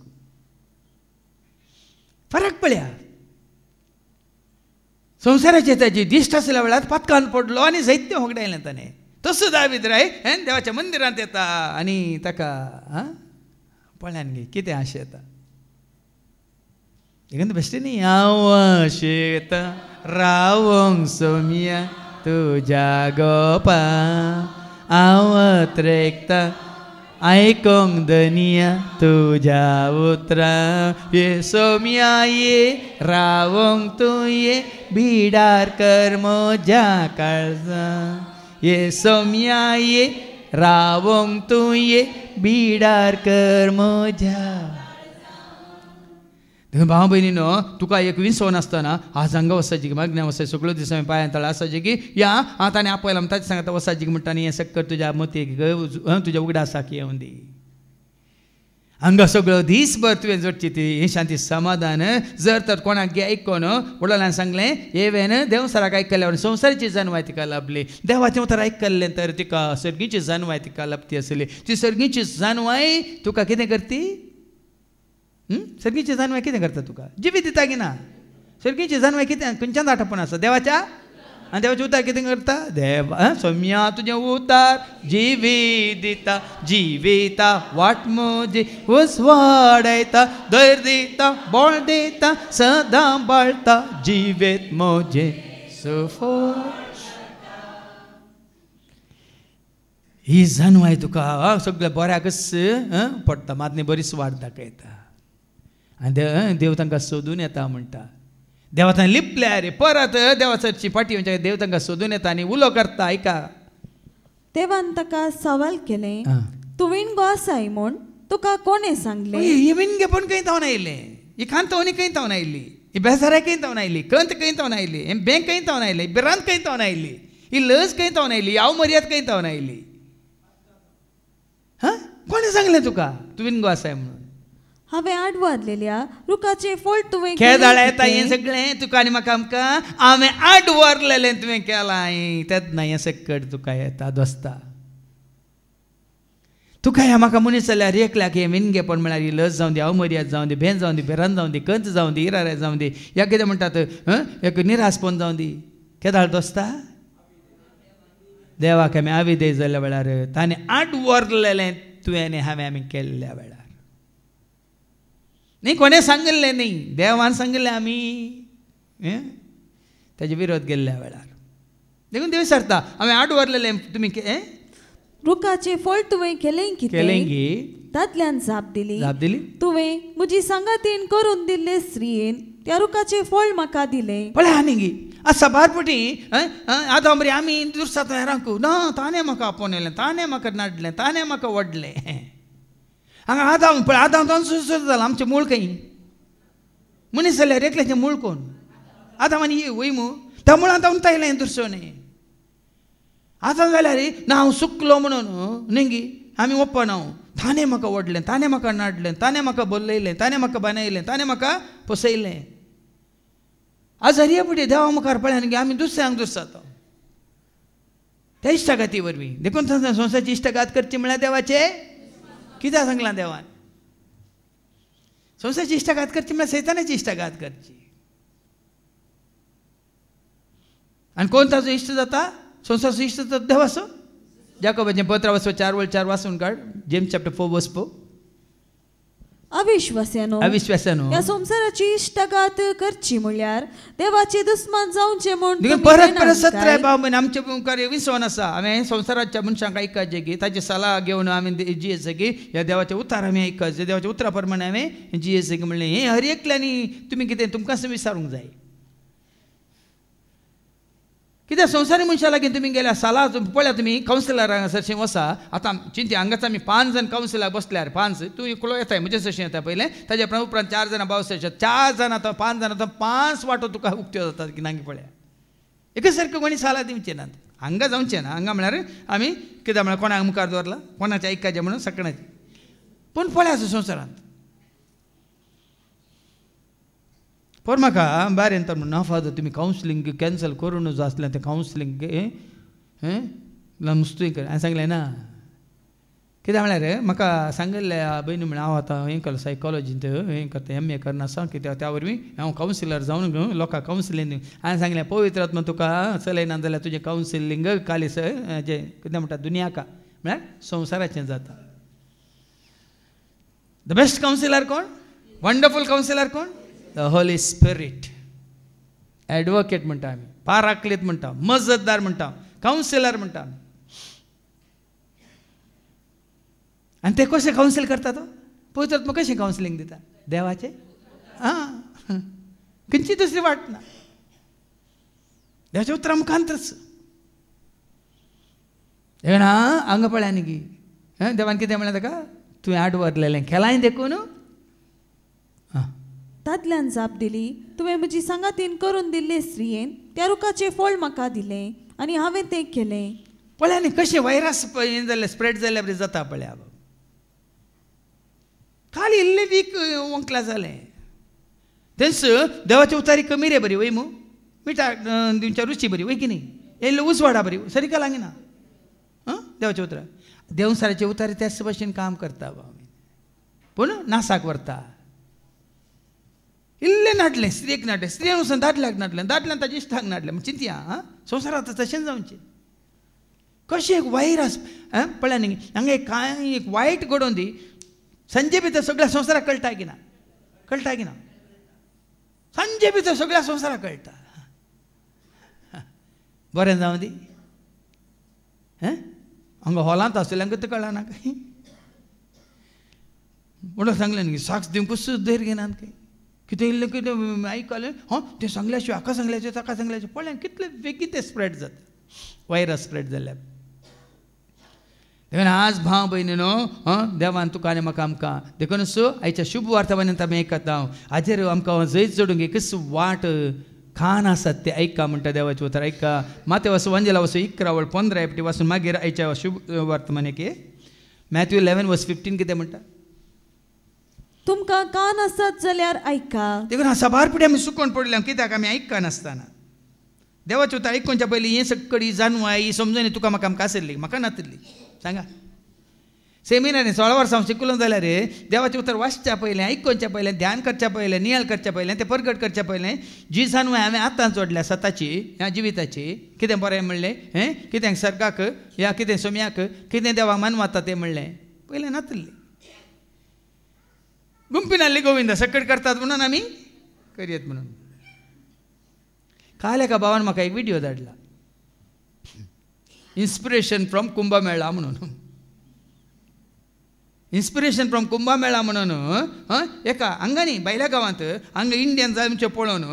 फरक पळया संवसाराचे ताची दिश्ट आसल्या वेळार पातकान पडलो आनी जायत्यो होगडायलें ताणें तसो दावीद राय देवाच्या मंदिरांत येता आनी ताका पळयान गे कितें आशेता देखून बेश्टे न्ही हांव आशेता रावंक सोम्या तुज्या गोपा हांव त्रेकता आयकोंक धनिया तुज्या उतरां ये सोम्या ये रावंक तूं ये बिडार कर म्हज्या काळजां ये सोम्या ये रावंक तूं ये बिडार कर म्हज्या भाव भयणीनो तुका एक विसवण आसतना आज हांगा वसाची की मागण्या वसाची सगळ्यो दीस हांवें पांयां तळा आसाची की या ताणें आपयला ताचे सांगता वसाची म्हणटा न्ही हें सक्कर तुज्या मतीक तुज्या उगडासाक येवं दी हांगा सगळो दीसभर तुवें जोडची ती हें शांती समाधान जर तर कोणाक आयकोन वडिलांन सांगलें येवेन देवसराक आयकल्यावर संवसाराची जानवाय तिका लाभली देवाचें उतर आयकल्लें तर तिका सर्गीची जानवाय तिका लाभती आसली ती सर्गीची जानवाय तुका कितें करती सर्गीची जानवाय कितें करता तुका जिवी दिता की ना सर्गीची जानवाय कितें खंयच्यान दाटपण आसा देवाच्या आनी देवाचें उतार कितें करता देव सोम्या तुजें उतार जिवी दिता जिविता वाट म्हजी उस वाडयता धैर्य दिता बोळ दिता सदां बाळटा जिवेत म्हजें सुफोश ही जानवाय तुका सगळ्या बऱ्याकच पडटा मातनी बरीच वाट दाखयता आनी देव तांकां सोदून येता म्हणटा देवा थंय लिपल्या रे परत देवाची फाटी म्हणजे देव तांकां सोदून येता आनी उलो करता आयका देवान ताका सवाल केलें तूं विणगो आसाय म्हूण तुका कोणें सांगलें ही विणगेपण खंय तावन आयलें ही खांतवणी खंय तावन आयली ही बेजाराय खंय तावन आयली कंत खंय तावन आयली हें बँक खंय तावन आयली बिरांत खंय तावन आयली ही लज खंय तावन आयली हांव मर्याद खंय तावन आयली कोणें सांगलें तुका तूं विणगो आसाय म्हणून हांवें आडवारलेल्या रुखाचे फळ तुवें खेदाळा येता हें सगळें तुका आनी म्हाका आमकां हांवें आडवारलेलें तुवें केलां तेच ना हें सकट तुका येता दोस्ता तुका ह्या म्हाका मनीस जाल्यार एकल्याक हें विणगेपण म्हळ्यार ही लज जावं दी अवमर्याद जावं दी भेन जावं दी बेरान जावं दी कंत जावं दी इरारे जावं दी ह्या कितें म्हणटात एक निरासपण जावं दी केदाळ दोस्ता देवाक आमी आविदेय जाल्ल्या वेळार ताणें आडवारलेलें तुवें हांवें आमी केल्ल्या वेळार न्ही कोणें सांगलें न्ही देवान सांगलें आमी ताजे विरोध केल्ल्या वेळार देखून देव विचारता हांवें आडवारलेलें तुमी रुखाचे फळ तुवें केलें गी तातल्यान जाप दिली तुवें म्हजी सांगातीन करून दिल्ले स्त्रियेन त्या रुखाचे फळ म्हाका दिलें पळय आनी गी आसा बारपटी आतां बरी आमी दुरसात हेरांकू ना ताणें म्हाका आपोवलें ताणें म्हाका नाडलें ताणें म्हाका व्हडलें हांगा आदाम पळय आदाम जावन जाला आमचें मूळ खंय मनीस जाल्यार एकल्याचें मूळ कोण आदाम आनी वय मू त्या मुळांत तावन तायलें दुरसोने आतां जाल्यार ना हांव चुकलो म्हणून न्ही आमी ओपन ताणें म्हाका ओडलें, ताणें म्हाका नाडलें, ताणें म्हाका बोलयलें, ताणें म्हाका बानयलें, ताणें म्हाका पोसयलें. आज हरियापुटी देवा मुखार पळय न्ही आमी दुसऱ्यांक दोश जाता त्या इश्टागाती वरवीं. देखून संवसाराची इश्टगात करची म्हळ्यार देवाचे कित्याक सांगलां देवान? संवसाराची इश्टगात करची म्हळ्यार सैतानाची इश्टगात करची. आनी कोण ताजो इश्ट जाता? संवसाराचो इश्ट जाता देवाचो. जाकोबाचें पत्र 4:4 वाचून काड. James chapter 4:4. अविश्वासानो ह्या संवसाराची इश्टगात करची म्हळ्यार देवाचे दुस्मान जावचे म्हूण परत परत 17 भाव म्हण आमचे मुखार विसवण आसा. हांवें संवसाराच्या मनशांक आयकाचें की ताची सलाह घेवन हांवें जियेचें की ह्या देवाचें उतार हांवें आयकाचें. देवाच्या उतरा प्रमाणे हांवें जियेचें की म्हणलें हें हर एकल्यानी तुमी कितें तुमकां विचारूंक जाय. कित्याक संवसारी मनशा लागीं तुमी गेल्या सलाह पळया तुमी कावन्सिलरांक सरशें वसा. आतां चिंती हांगाच आमी 5 जाण कावन्सिलाक बसल्यार 5 तूं एकलो येताय म्हजें सशें येता पयलें ताज्या उपरांत 4 जाणां भाव सरशे 4 जाण आतां 5 जाण आतां 5 वांटो तुका उक्त्यो जातात की नांगी पळया. एकच सारकें कोणी सलाह दिवचें नात. हांगा जावचें ना. हांगा म्हळ्यार आमी कित्याक म्हळ्यार कोणाक मुखार दवरला कोणाचें आयकाचें म्हणून सगळ्यांचें. पूण पळयात संवसारांत पर म्हाका भायर येता म्हणून ना फादर तुमी कावन्सिलींग कॅन्सल करून जो आसलें तें कावन्सिलींग नुस्तें कर. हांवें सांगलें ना. कित्याक म्हळ्यार म्हाका सांगिल्लें भयणी म्हळ्यार हांव आतां हें केलां सायकॉलॉजींत हें करता MA करना सांग कित्याक त्या वरवीं हांव कावन्सिलर जावन लोकांक कावन्सिलींग. हांवें सांगलें पवित्र आत्मा तुका चलयना जाल्यार तुजें कावन्सिलींग कालीस हेजें कितें म्हणटा दुनियाका म्हळ्यार संवसाराचें जाता. द बेस्ट कावन्सिलर कोण? वंडरफूल कावन्सिलर कोण? The Holy spirit. एडवोकेट म्हणटा आमी, पाराक्लीत म्हणटा, मजतदार म्हणटा, कावन्सिलर म्हणटा. आनी ते कशें कावन्सील करता तो? पवित्र आत्मा कशें कावन्सिलींग दिता? देवाचें खंयची दुसरी वाट ना. देवाच्या उतरा मुखांतरच. ना हांगा पळया न्ही गी देवान कितें म्हणलें ताका? तुवें आड व्हरलेलें केलांय देखून दादल्यान जाप दिली तुवें म्हजी सांगातीन करून दिल्ले स्त्रियेन त्या रुखाचें फळ म्हाका दिलें आनी हांवें तें केलें. पळया न्ही कशें वायरस हें जाल्यार स्प्रेड जाल्यार बरें जाता पळया. खाली इल्लें वीक वंकला जालें थंयच देवाची उतारी कमी रे बरी वय मू मिठा दिवच्या रुची बरी वय की न्ही. इल्लें उजवाडा बरी सरी का लागना देवाचे उतरा. देवसाराचे उतारी त्याच भशेन काम करता पूण नासाक व्हरता. इल्लें नाटलें स्त्रियेक नाटलें स्त्रियेन वचून दादल्याक नाटलें दादल्यान ताच्या इश्टाक नाटलें. चिंतया संवसारांत तशें जावचें. कशें एक वायरस पळया न्ही हांगा कांय एक वायट घडोवन दी संजे भितर सगळ्या संवसाराक कळटा की ना? कळटा की ना? संजे भितर सगळ्या संवसाराक कळटा. बरें जावं दी हांगा हॉलांत आसलेल्यांक ते कळना काय म्हणून सांगलें न्ही साक्स दिवंकूच धैर घेनात काय कितें इल्लें कितें आयकलें तें सांगल्या शिवाय हाका सांगल्याचें ताका सांगल्याचें पळय कितलें बेगीन तें स्प्रेड जाता वायरस स्प्रेड जाल्यार. देखून आज भाव भयणीनो देवान तुका आनी म्हाका आमकां देखूनच आयच्या शुभ वार्तावानांत आमी आयकता हाजेर आमकां जैत जोडूंक एकच वाट खान आसात ते ऐका म्हणटा देवाचें उतर ऐका. माते वाचो वंजला वाचो 11:15 वाचून मागीर आयच्या शुभ वर्तमानाक मॅथ्यू 11:15 कितें म्हणटा? तुमकां कान आसत जाल्यार ऐका. देखून सबार पिढी आमी चुकोवन पडल्या कित्याक आमी आयकना नासतना देवाचें उतर आयकूच्या पयलीं हें सगळी जानवां ही समजून तुका म्हाका आमकां आसली म्हाका नासली सांगा. सेमिनारी 16 वर्सां हांव शिकलो जाल्यार देवाचें उतर वाचच्या पयलें आयकच्या पयलें ध्यान करच्या पयलें नियाळ करच्या पयलें तें परगट करच्या पयलें जी जानवां हांवें आतां जोडल्या स्वताची ह्या जिविताची कितें बरें म्हणलें कितें सर्गाक या कितें सोम्याक कितें देवाक मानवता तें म्हणलें पयलें नासली. गुंपीन आसली गोविंदा सकट करतात म्हणून आमी करयत म्हणून. काल एका भावान म्हाका एक व्हिडिओ धाडला इन्स्पिरेशन फ्रॉम कुंभमेळा म्हणून. इन्स्पिरेशन फ्रॉम कुंभमेळा म्हणून एका हांगा न्ही भायल्या गांवांत हांगा इंडियन जावचें पळोवन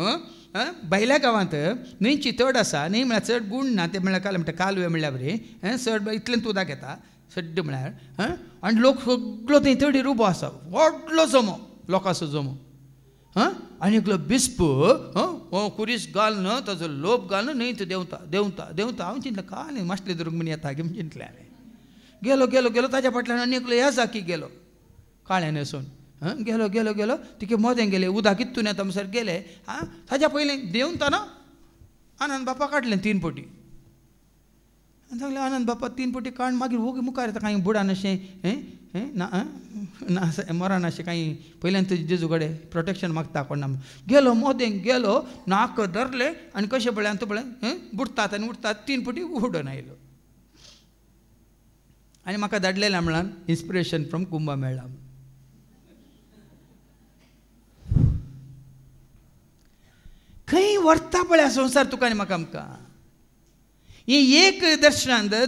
भायल्या गांवांत न्हंयची तड आसा न्हंय म्हळ्यार चड गुण ना ते म्हळ्यार काल म्हणटा कालवे म्हणल्यार बरें चड इतलें उदक येता सड्ड म्हळ्यार आनी लोक सगळो थंय तडीर उबो आसा व्हडलो जमो लोकांचो जमो आनी एकलो बिस्प कुरीस घाल न्हय ताजो लोप घाल न्हय तो देंवता देंवता देंवता हांव चिंतलें काय न्ही माशले धरून म्हण येता गे म्हण चिंतलें हांवें गेलो गेलो गेलो ताज्या फाटल्यान आनी एकलो ह्या जाकी गेलो काळ्यान न्हेसून गेलो गेलो गेलो तिके मोदें गेले उदक कित्तून येता म्हणसर गेले ताज्या पयलें देंवता ना आनंद बापा काडलें 3 पोटी सांगलें आनंद बापा 3 पोटी काड मागीर ओगे मुखार येता कांय बुडान अशें ना मरण अशें कांय पयल्यान तुजे जेजू कडेन प्रोटेक्शन मागता कोण ना गेलो मोदें गेलो नाक धरलें आनी कशें पळय आनी पळय बुडतात आनी उठतात 3 पोटी उडून आयलो आनी म्हाका धाडलेलें म्हणून इन्स्पिरेशन फ्रॉम कुंभमेळा खंय व्हरता पळय संवसार तुका आनी म्हाका आमकां ही एक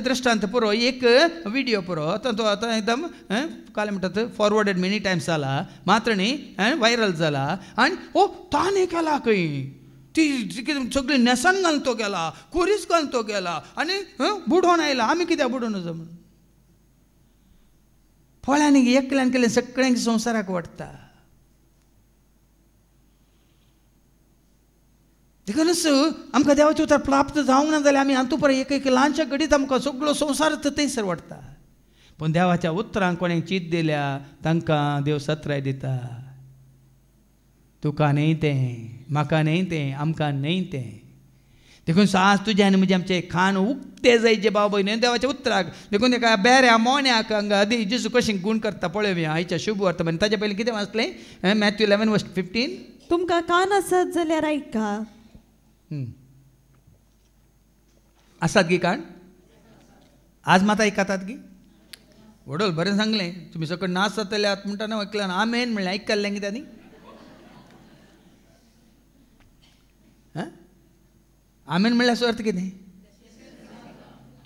दृश्टांत पुरो एक व्हिडिओ पुरो तो आतां एकदम काय म्हणटात फॉरवर्डेड मेनी टायम्स जाला मात्र न्ही व्हायरल जाला आनी ताणें केला खंय ती सगळी नेसान घालून तो गेला कुरीस घालून तो गेला आनी बुडोवन आयला आमी कित्याक बुडोवन वचो म्हणून फळांनी एकल्यान केलें सगळ्यांक संवसाराक वाडटा देखूनच आमकां देवाचें उतर प्राप्त जावंक ना जाल्यार आमी हातूंत परत एक ल्हानशा घडीत आमकां सगळो संवसार थंयसर वाडटा पूण देवाच्या उतरांक कोणें चीत दिल्या तांकां देव सत्राय दिता तुका न्हय तें म्हाका न्हय तें आमकां न्हय तें देखून आज तुजें आनी म्हजें आमचें खाण उक्तें जाय जे बाबा भयणी देवाच्या उतराक देखून ताका बेऱ्या मोन्याक हांगा आदी जेजू कशें गूण करता पळय आयच्या शुभ वर्तमान ताचे पयलीं कितें वाचलें मॅथ्यू 11:15 तुमकां कान आसत जाल्यार आयका आसात गी काण आज मात आयकतात गी वडोल बरें सांगलें तुमी सकट नाच जातले आत म्हणटा ऐकला ना आमेन म्हणलें आयकल्लें कितें न्ही आमेन म्हणल्यार अर्थ कितें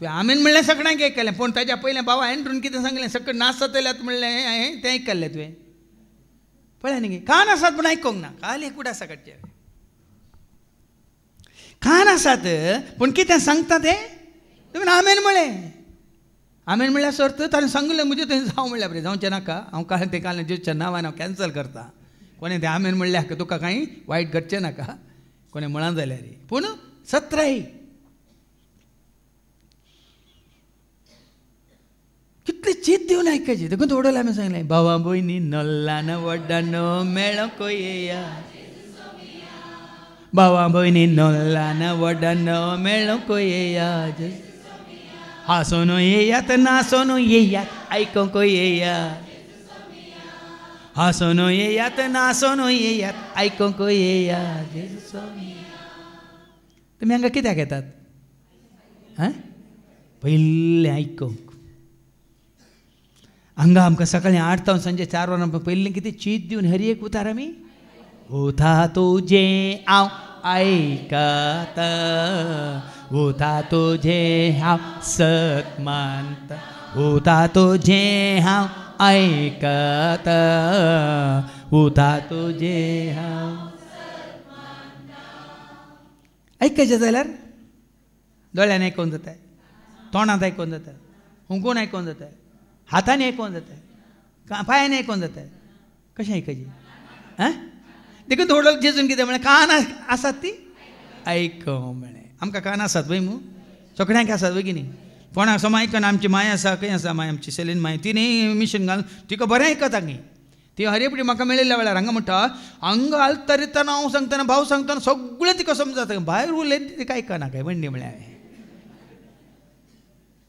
तुवें आमेन म्हणल्यार सगळ्यांक आयकल्लें पूण ताच्या पयलें बाबा एंड्रून कितें सांगलें सकट नाच जातले आत म्हणलें तें आयकल्लें तुवें पळय न्ही कान आसात पूण आयकोंक ना खाली एकूच आसा कडचे कान आसात पूण कितें सांगता तें तुवें आमेन म्हळें आमेन म्हणल्यार अर्थ ताणें सांगलें म्हणजे थंय जावं म्हणल्यार बरें जावचें नाका हांव काल तें काल जेजूच्या नांवान हांव कॅन्सल करता कोणें तें आमेन म्हणल्यार तुका कांय वायट घडचें नाका कोणें म्हणां जाल्यार पूण सत्राय कितले चीत दिवन आयकचें देखून थोडो आमी सांगलें भावा भयणी नल्लान व्हड्डान मेळोंक येया भावा भयणी नल्लान व्हड्डान मेळोंक येया हांसून येयात नासून येयात आयकोंक येया हांसून येयात नासून येयात आयकोंक येया तुमी हांगा कित्याक येतात पयलें आयकोंक हांगा आमकां सकाळीं 8 तावन सांजे 4 वरां पयलीं कितें चीत दिवन हरी एक उतार आमी उथा तुजें हांव आयकता उथा तुजें हांव सत मानता उथा तुजें हांव आयकता उथा तुजें हांव आयकचें जाल्यार दोळ्यान आयकोन जाता तोंडांत आयकोन जाता हुंकून आयकोन जाता हातांनी आयकोन जाता पांयांनी आयकोन जाता कशें आयकचें देखून थोडो जेजून कितें म्हळें कान आसात ती आयको म्हळें आमकां कान आसात पळय मू सगळ्यांक आसात बेगिनी कोणाक सम आयकना आमची माय आसा खंय आसा माय आमची सेलीन माय तिणें मिशन घालून तिका बरें आयकता गी ती हरेपडी म्हाका मेळिल्ल्या वेळार हांगा म्हणटा हांगा आलता रितना हांव सांगतना भाव सांगतना सगळें तिका समजता भायर उरलें तिका आयकना काय वण्णी म्हळें हांवें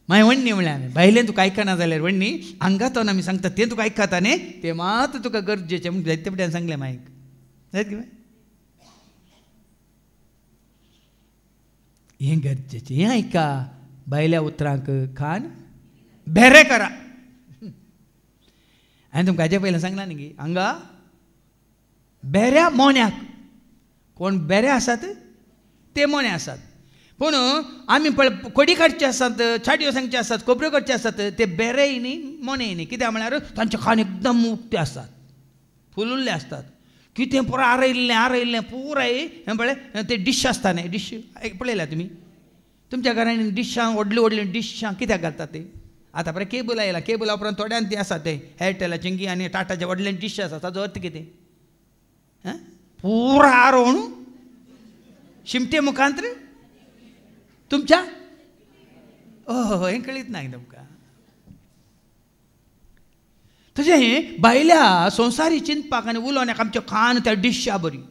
मागीर वण्णी म्हळें हांवें भायलें तुका आयकना जाल्यार वण्णी हांगा तो आमी सांगता तें तुका आयकता न्ही तें मात तुका गरजेचें म्हण जायते पट्यान सांगलें मायक जायत कितें हें गरजेचें हें आयका भायल्या उतरांक कान बेरे करा हांवें तुमकां हाजे पयलें सांगलां न्ही गी हांगा बेऱ्या मोन्याक कोण बेरे आसात ते मोने आसात पूण आमी पळय कोडी काडचे आसात छाडयो सांगचे आसात कोबऱ्यो करचे आसात ते बेरेय न्ही मोनेय न्ही कित्याक म्हळ्यार तांचे कान एकदम उक्ते आसतात फुलुल्ले आसतात कितें पुरो आरयल्लें पुराय हें पळय ते डिश आसता न्ही डिश पळयल्या तुमी तुमच्या घरांनी डिशां व्हडलीं व्हडलीं डिशां कित्याक घालतात ते आतां पळय केबल आयला केबला उपरांत थोड्यान ती आसा ते एअरटेलाचें गी आनी टाटाचे व्हडले डिश आसा ताजो अर्थ कितें पुरा आरोहण शिमटे मुखांतर तुमच्या हें कळीत ना तुमकां तशें बायल्या संवसारी चिंतपाक आनी उलोवण्याक आमच्यो कान त्या डिशा बरी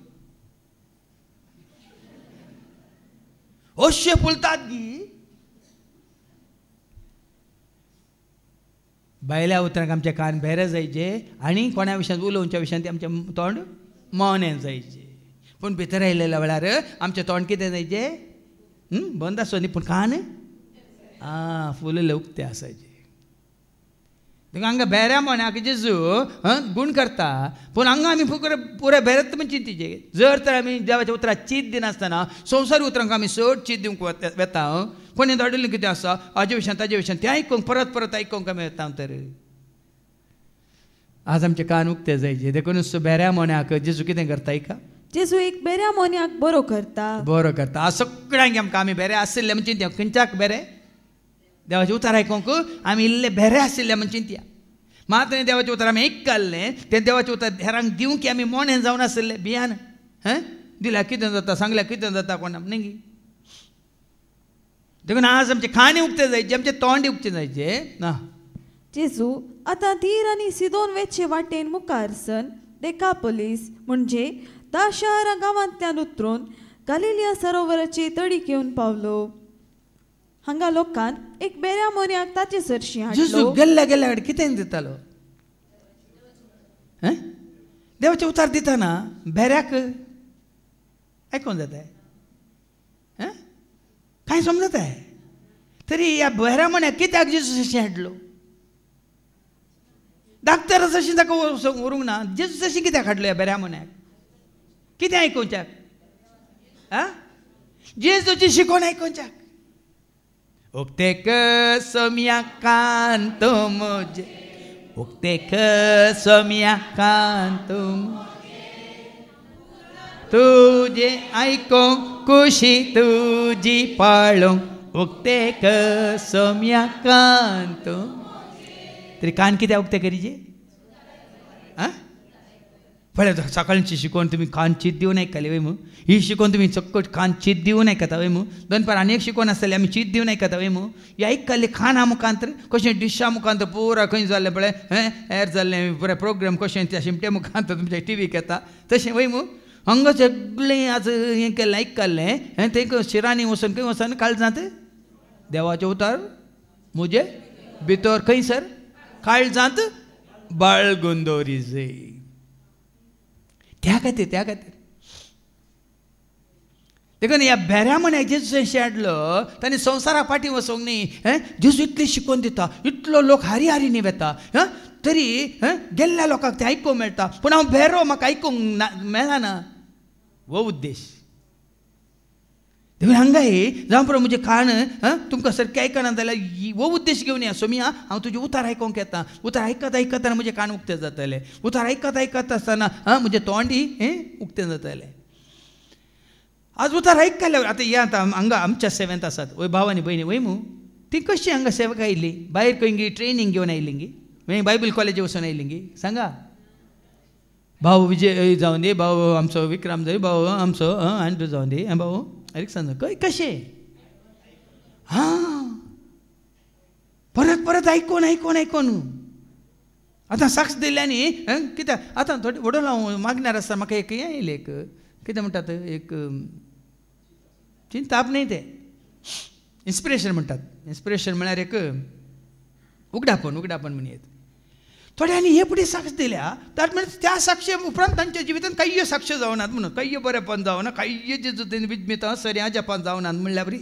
अशे फुलतात गी बायल्या उतराक आमचे कान बेरे जायचे आनी कोणा विशयान उलोवच्या विशयान ते आमचें तोंड मौनें जायचें पूण भितर आयिल्ल्या वेळार आमचें तोंड कितें जायचें बंद आसो न्ही पूण कान फुलले उक्ते आसायचे देखून हांगा बेऱ्या म्हण्याक जेजू गूण करता पूण हांगा आमी पुराय बेरेत म्हण चिंतीचे जर तर आमी देवाच्या उतराक चीत दिनासतना संवसारी उतरांक आमी चड चीत दिवंक वेता कोणी धाडिल्लें कितें आसा हाजे विशयान ताजे विशयान तें आयकूंक परत परत आयकूंक आमी येता तर आज आमचे कान उक्ते जायचे देखूनच बेऱ्या म्हण्याक जेजू कितें करता आयका जेजू एक बेऱ्या मोन्याक बरो करता आज सगळ्यांक आमकां आमी बेरे आशिल्ले म्हणजे चिंतया खंयच्याक बेरे देवाचें उतार आयकूंक आमी इल्ले बेरे आशिल्ले म्हणजे चिंतया मात देवाचें उतार आमी आयकल्लें तें देवाचें उतार हेरांक दिवंक आमी मोणें जावन आशिल्ले भियान दिल्यार कितें जाता सांगल्यार कितें जाता कोणाक न्ही देखून आज आमचे खाणे उक्ते जायचे आमचे तोंड उक्ते जायचे ना जेजू आतां तीर आनी सिदोन वेचे वाटेन मुखार सन डेकापोलीस म्हणजे 10 शहरां गांवांतल्यान उतरून गलिलिया सरोवराचे तडीक येवन पावलो हांगा लोकांन एक बेऱ्या मोन्याक ताचे सरशी हाडलो गेल्ल्या गेल्ल्या कडेन कितें दितालो देवाचें उतार दितना बेऱ्याक आयकूंक जाता कांय समजता तरी ह्या बेऱ्या मोन्याक कित्याक जेजू सरशी हाडलो डाक्टर जशी ताका व्हरूंक ना जेजू सरशी कित्याक हाडलो ह्या बेऱ्या मोन्याक कितें आयकोवच्याक जेजूची शिकोवन आयकोवच्याक उक्तेक सोम्या कांत म्हजे उक्तेक सोम्या कांत तुजे आयकोंक खुशी तुजी पाळोवंक उक्तेक सोम्या कांत तरी कान कित्याक उक्ते करीचे पळय सकाळची शिकोवन तुमी कान चीत दिवन आयकताले वय ही शिकोवन तुमी चक्कट कान चीत दिवन आयकता वय दनपार आनी एक शिकोवन आसतले आमी चीत दिवन आयकता वय ही आयकल्ले काना मुखांतर कशें डिशा मुखांतर पुरा खंय जाल्लें पळय एर जाल्लें पुराय प्रोग्राम कशें त्या शिमट्या मुखांतर तुमच्या टिवीक येता तशें वय हांगा सगळें आज हें केल्लें आयकल्लें तें शिरांनी वचून खंय वचून काळजांत देवाचें उतार म्हजे भितर खंयसर काळजांत बाळगून दवरिजे त्या खातीर देखून ह्या बेऱ्या म्हण्याक जेजू हाडलो ताणें संवसाराक फाटीं वचोंक न्ही जेजू इतली शिकोवन दिता इतलो लोक हारी हारी न्ही वेता तरी गेल्ल्या लोकांक तें आयकूंक मेळटा पूण हांव बेरो म्हाका आयकूंक मेळना हो उद्देश देखून हांगाय जावं पळय म्हजें कान तुमकां सारकें आयकना जाल्यार हो उद्देश घेवन या सोमिया हांव तुजें उतार आयकोंक येता उतार आयकतना म्हजें कान उक्ते जातलें उतार आयकत आसतना म्हजें तोंडय उक्तें जातलें आज उतार आयकल्यार आतां हें आतां हांगा आमच्या सेवेंत आसात वय भाव आनी भयणी वय ती कशी हांगा सेवक आयिल्ली भायर खंय ट्रेनींग घेवन आयिल्ली गी बायबल कॉलेज वचून आयिल्ली गी सांगा भाऊ विजय जावन दी भाऊ आमचो विक्रम जाय भाऊ आमचो एंड्रू जावन दी भाऊ अलेक्सांदर कशें परत परत आयकोन आतां साक्ष दिल्ल्यानी कित्याक आतां थोडी वडोल हांव मागणार आसता म्हाका एक हें येयलें एक कितें म्हणटात एक चिंताप न्ही तें इन्स्पिरेशन म्हणटात इन्स्पिरेशन म्हळ्यार एक उगडापण म्हणून येत थोड्यांनी हे फुडें साक्ष दिल्या ताट म्हणजे त्या साक्षे उपरांत तांच्या जिवितांत काही साक्ष जावनात म्हणून काही बरेपण जावना काही जेजून विजमिता सऱ्या जपान जावनात म्हणल्यार बरी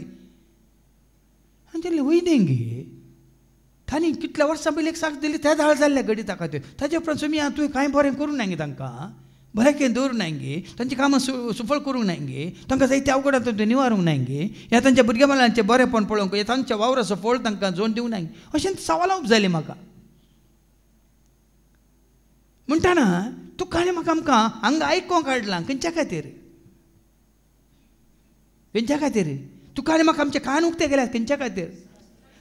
आनी तें वयलें गे तांणी कितल्या वर्सां पयलीं एक साक्ष दिली त्या धाळ जाल्ल्या घडी ताका त्यो ताजे उपरांत तुमी तुवें कांय बरें करूंक ना गे तांकां बरें कें दवरूंक ना गे तांची कामां सुफळ करूंक ना गे तांकां जायत्या अवघडांत तुवें निवारूंक ना गे ह्या तांच्या भुरग्या बालांचें बरेंपण पळोवंक हे तांच्या वावराचो फळ तांकां जोड दिवंक ना अशें सवालां उपजालीं म्हाका म्हणटाना तूं काणें म्हाका आमकां हांगा आयकोंक हाडलां खंयच्या खातीर तूं काणें म्हाका आमचे कान उक्ते गेल्यात खंयच्या खातीर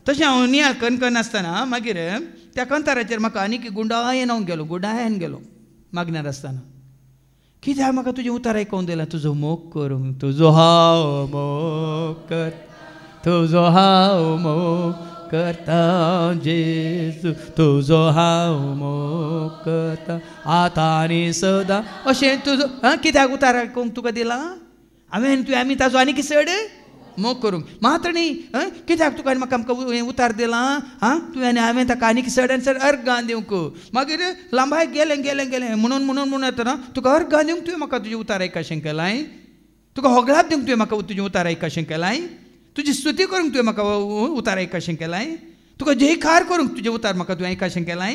तशें हांव नियाळ कणकण आसतना मागीर त्या कंताराचेर म्हाका आनीक गुंडायेन गेलो मागणार आसतना कित्याक म्हाका तुजें उतार आयकोंक दिलां तुजो मोग करूंक तुजो हांव मोग कर तुजो हांव मोग करता जेजू तुजो हांव मोग करता आतां आनी सदां अशें तुजो कित्याक उतार आयकोंक तुका दिलां आमी ताजो आनी किसड मोग करूंक मात्र न्ही कित्याक तुका आनी म्हाका उतार दिलां तुवें आनी हांवें ताका आनी सड अर्गां दिवंक मागीर लांबाय गेलें गेलें गेलें म्हणून येतना तुका अर्गां दिवंक तुवें म्हाका तुजें उतार आयकाशें केलां तुका होगळात दिवंक तुवें म्हाका तुजें उतार आयकाशें केलां तुजी स्तुती करूंक तुवें म्हाका उतार आयकाशें केलां तुका जयकार करूंक तुजें उतार म्हाका तुवें आयकाशें केलां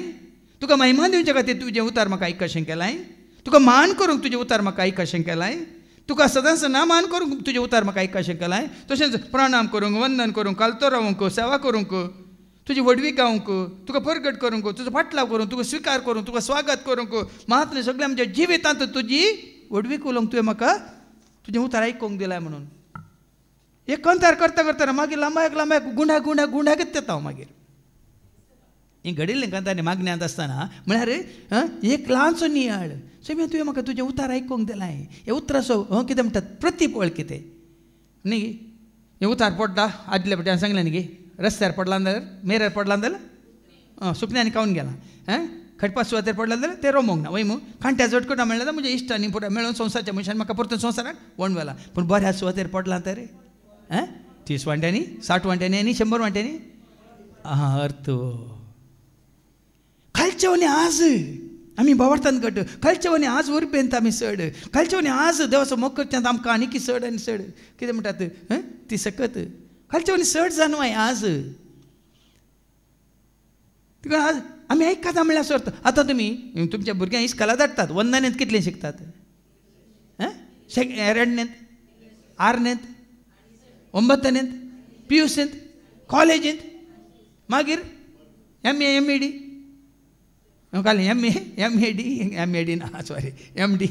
तुका महिमा दिवचे खातीर तुजें उतार म्हाका आयकाशें केलां तुका मान करूंक तुजें उतार म्हाका आयकाशें केलां तुका सदांच नामान करूंक तुजें उतार म्हाका आयकाशें केलां तशेंच प्रणाम करूंक वंदन करूंक कालतो रावूंक सेवा करूंक तुजी वडवी गावंक तुका परगट करूंक तुजो फाटलाव करूंक तुका स्विकार करूंक तुका स्वागत करूंक मात्र सगळें आमच्या जिवितांत तुजी वडवीक उलोवंक तुवें म्हाका तुजें उतार आयकोंक दिलां म्हणून एक कंतार करता करतना मागीर लांबायक गुंडागीत येता हांव मागीर ही घडिल्लें कंतांनी मागण्यांत आसतना म्हळ्यार एक ल्हानसो नियाळ समी तुवें म्हाका तुजें उतार आयकोंक दिलां हे उतराचो कितें म्हणटात प्रतिफळ कितें न्ही हें उतार पडटा आदल्या फावटी हांवें सांगलें न्ही रस्त्यार पडला जाल्यार मेऱ्यार पडला जाल्यार सुकण्यांनी खावन गेला खटपा सुवातेर पडला जाल्यार तें रोमोंक ना वय मू खांट्या जोडकोटा म्हणलें जाल्यार म्हज्या इश्टांनी पुरो मेळून संवसारच्या मनशान म्हाका परतून संवसाराक वण वेला पूण बऱ्या सुवातेर पडला तर 30 वांट्यांनी 60 वांट्यांनी आनी 100 वांट्यांनी अर्थ खालचेवनी आज आमी भावार्थान घट खालचेवनी आज उरबेंत आमी सड खालचेवनी आज देवाचो मोग करच्यांत आमकां आनी सड आनी सड कितें म्हणटात ती सकत खालचेवनी सड जानवाय आज तुका आज आमी आयकता म्हणल्यार सर्त आतां तुमी तुमच्या भुरग्यांक इस्काला धाडटात वंदनेंत कितलें शिकतात एरडनेंत आरनेंत 9थेंत पियुसेंत कॉलेजींत मागीर MA MD काल MAD ना सॉरी MD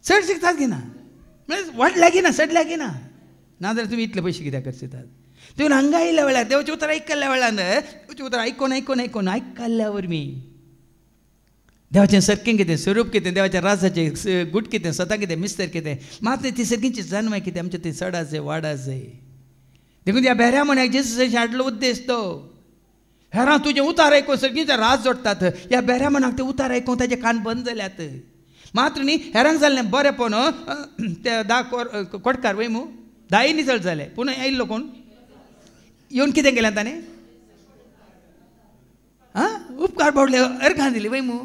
चड शिकतात की ना म्हणजे वाट लागी ना सड लागी ना नाजाल्यार तुमी इतले पयशे कित्याक करतात तुवें हांगा आयल्या वेळार देवाचें उतर आयकल्ल्या वेळार देवाचें उतर आयकोन आयकल्ल्या वरवीं देवाचें सर्कें कितें स्वरूप कितें देवाच्या राजाचें गुट कितें स्वता कितें मिस्तर कितें मात ती सर्कींची जन्माय कितें आमचें तें चडात जाय वाडात जाय देखून ह्या बेऱ्या मनशाक जेजूस हाडलो उद्देश तो हेरां तुजें उतार आयकोन सर्कींचे राज जोडटात ह्या बेऱ्या मनाक ते उतार आयकोन ताजे कान बंद जाल्यात मात्र न्ही हेरांक जाल्लें बरेंपण ते कोडकार वय मू 10 निसळ जाले पूण आयिल्लो कोण येवन कितें केलें ताणें उपकार बोडले अर्घां दिली वय मू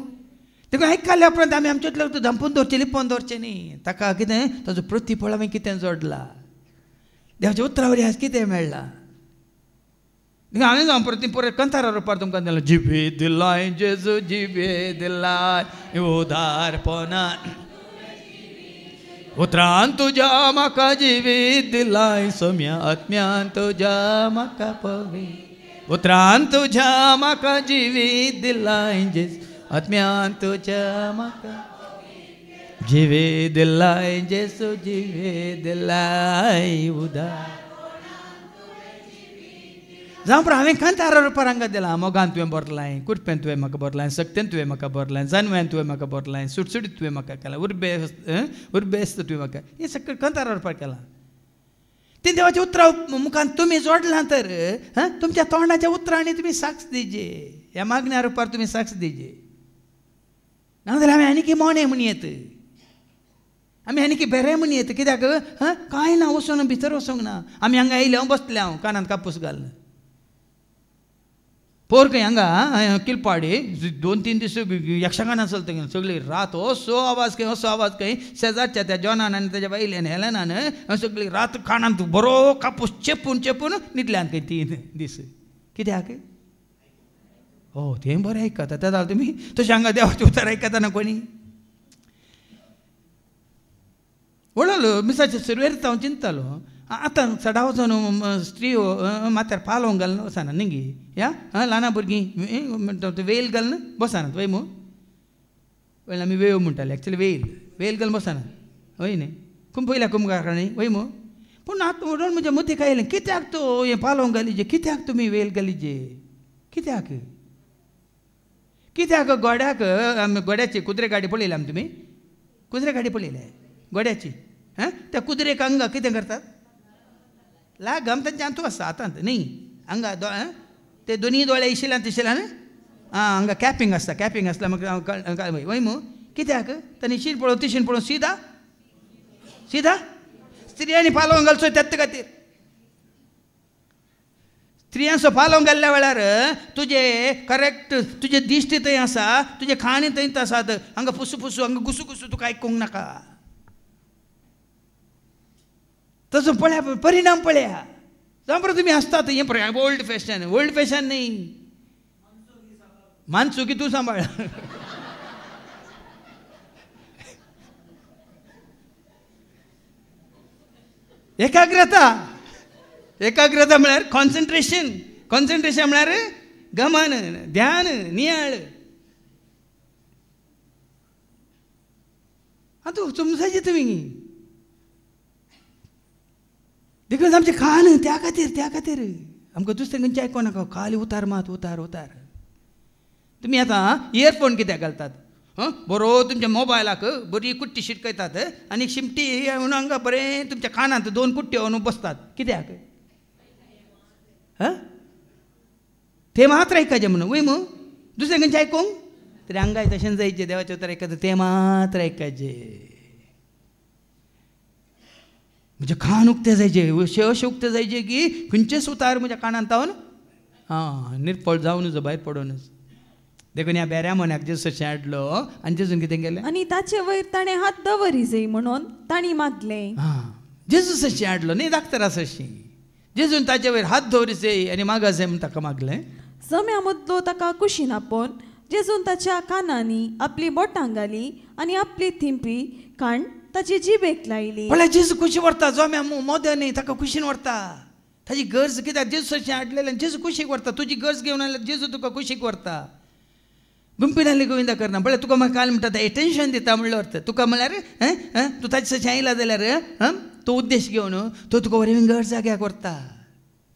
देखून आयकल्ल्या उपरांत आमी आमचेतलो धंपून दवरचें लिपोवन दवरचें न्ही ताका कितें ताजो प्रतिफळ हांवें कितें जोडला देवाच्या उतरा वरी आज कितें मेळ्ळां हांवें जावन परत परत कंतारा रुपार तुमकां दिलो जिबे दिलाय जेजू जिबे दिलाय उदारपणान उतरान तुज्या म्हाका जिवीत दिलाय सोम्या आत्म्यान तुज्या म्हाका पवित्र उतरान तुज्या म्हाका जिवीत दिलाय जेजू आत्म्यान तुज्या म्हाका जिवीत दिलाय जेजू जिवीत दिलाय उदार जावं पण हांवें कंतारा रुपार हांगा दिलां मोगान तुवें बरलाय कुरपेन तुवें म्हाका बरलाय सक्तेन तुवें म्हाका बरलाय जानव्यान तुवें म्हाका बरलाय सुटसुटीत तुवें म्हाका केलां उर्बेस्त तुवें म्हाका हें सगळें कंतारा रुपार केलां ती देवाच्या उतरा मुखान तुमी जोडलां तर तुमच्या तोंडाच्या उतरांनी तुमी साक्ष दिजे ह्या मागण्या रुपार तुमी साक्ष दिजे नाजाल्यार हांवें आनी मोणे म्हणयेत आमी आनी की बेरे म्हणयेत कित्याक कांय ना वचून भितर वचोंक ना आमी हांगा येयले हांव बसले हांव कानांत कापूस घालून पोरकय हांगा किलपाडी 2-3 दीस यक्षगाना चलता सगळी रात असो आवाज खंय शेजारच्या त्या जॉनान आनी ताच्या बायलेन हेलेनान सगळी रात कानांत बरो कापूस चेपून न्हिदल्यान खंय 3 दीस कित्याक तें बरें आयकता तें जाल्यार तुमी तशें हांगा देवाचें उतर आयकता ना कोणी वळलो मिसाचे सुरवेर हांव चिंततालो आतां सडा वचून स्त्री माथ्यार पालोवंक घालून वचना न्ही गे ह्या ल्हाना भुरगीं वेल घालून बसनात वय मू पयलीं आमी वेव म्हणटाले एक्चुली वेल घालून बसनात वय न्ही पयल्या कुंभकारणी वय मू पूण आतां उडोवन म्हज्या मतीक आयलें कित्याक तो हें पालोवंक घालीजे कित्याक तुमी वेल घालीजे कित्याक कित्याक गोड्याक गोड्याची कुत्रे गाडी पळयली आमी तुमी कुत्रे गाडी पळयले गोड्याची त्या कुत्रेक हांगा कितें करतात लाग आमचे जांतू आसता आतां न्ही हांगा ते दोनी दोळे इशिल्यान तिशिल्यान हांगा कॅपिंग आसता म्हाका वय मू कित्याक ताणी शीन पळोवन तिशीन पळोवन सीधा स्त्रियांनी पालोवंक घालचो त्याच खातीर स्त्रियांचो पालोवंक घाल्ल्या वेळार तुजे करेक्ट तुजे दिश्टी थंय आसा तुजे खाणी थंयच आसात हांगा फुसू हांगा घुसू तुका आयकूंक नाका ताचो पळया परिणाम पळया जांपरा तुमी आसतात हें पळया ओल्ड फॅशन न्ही मानसुकी तूं सांबाळ एकाग्रता म्हळ्यार कॉन्सन्ट्रेशन म्हळ्यार गमन ध्यान नियाळ आतां समजायचे तुमी देखून आमचें कान त्या खातीर आमकां दुसरें खंयचें आयको नाका खाली उतार मात उतार तुमी आतां इयरफोन कित्याक घालतात बरो तुमच्या मोबायलाक बरी कुट्टी शिटकयतात आनी शिमटी म्हणून हांगा बरें तुमच्या कानांत 2 कुट्ट्यो व्हरून बसतात कित्याक ते मात्र आयकायचे म्हणून वय मू दुसरें खंयचें आयकूंक तरी हांगाय तशें जायचें देवाचें उतर आयकता ते मात्र आयकायचे म्हजें कान उक्तें जायचें अशें उक्तें जायचें की खंयचेच उतार म्हज्या कानांत तावन निर्फळ जावनूच भायर पडोनूच देखून ह्या बेऱ्या मनाक जेजूसाचें हाडलो आनी जेजून कितें केलें आनी ताचे वयर ताणें हात दवरी जाय म्हणून तांणी मागलें जेजूसाचें हाडलो न्ही धाकटरा सशी जेजून ताचे वयर हात दवरी जाय आनी मागा जाय म्हूण ताका मागलें जम्या मदलो ताका कुशीन आपोवन जेजून ताच्या कानांनी आपली बोटां घाली आनी आपली थिंपी काण ताची जिबेक लायली पळय जेजू कुशी व्हरता जम्या मोदें न्ही ताका कुशीन व्हरता ताची गरज कित्याक जेजूसाचें हाडलेलें जेजू कुशीक व्हरता तुजी गरज घेवन आयल्यार जेजू तुका कुशीक व्हरता गुंपीन आसली गोविंदा करना पळय तुका म्हाका काल म्हणटा एटेन्शन दिता म्हणलो अर्थ तुका म्हळ्यार तूं ताचे सशी आयला जाल्यार तो उद्देश घेवन तो तुका बरें जाग्याक व्हरता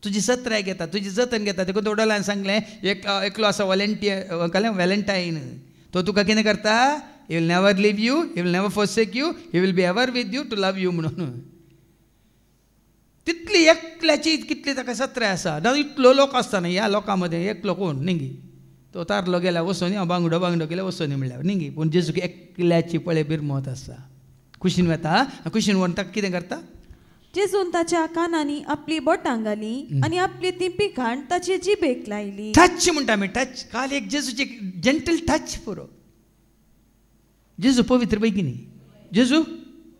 तुजी सत्राय घेता तुजी जतन घेता देखून तो वडोलान सांगलें एकलो आसा वॅलेंटायन तो तुका कितें करता he will never leave you he will never forsake you he will be ever with you to love you म्हणून तितली एकल्याची कितली ताका सत्राय आसा ना इतलो लोक आसता न्ही ह्या लोकां मदें एकलो कोण न्ही तो तारलो गेला वचोनी बांगडो गेला वचोनी म्हणल्यार न्ही पूण जेजूक एकल्याची पळय बिरमत आसा कुशीन वता कुशीन व्हरून ताका कितें करता जेजून ताच्या कानांनी आपली बोटां घाली आनी आपली तिंपी खाण ताची जिबेक लायली टच म्हणटा आमी टच काल एक जेजूचे जेंटल टच पुरो जेजू पवित्र वय की न्ही जेजू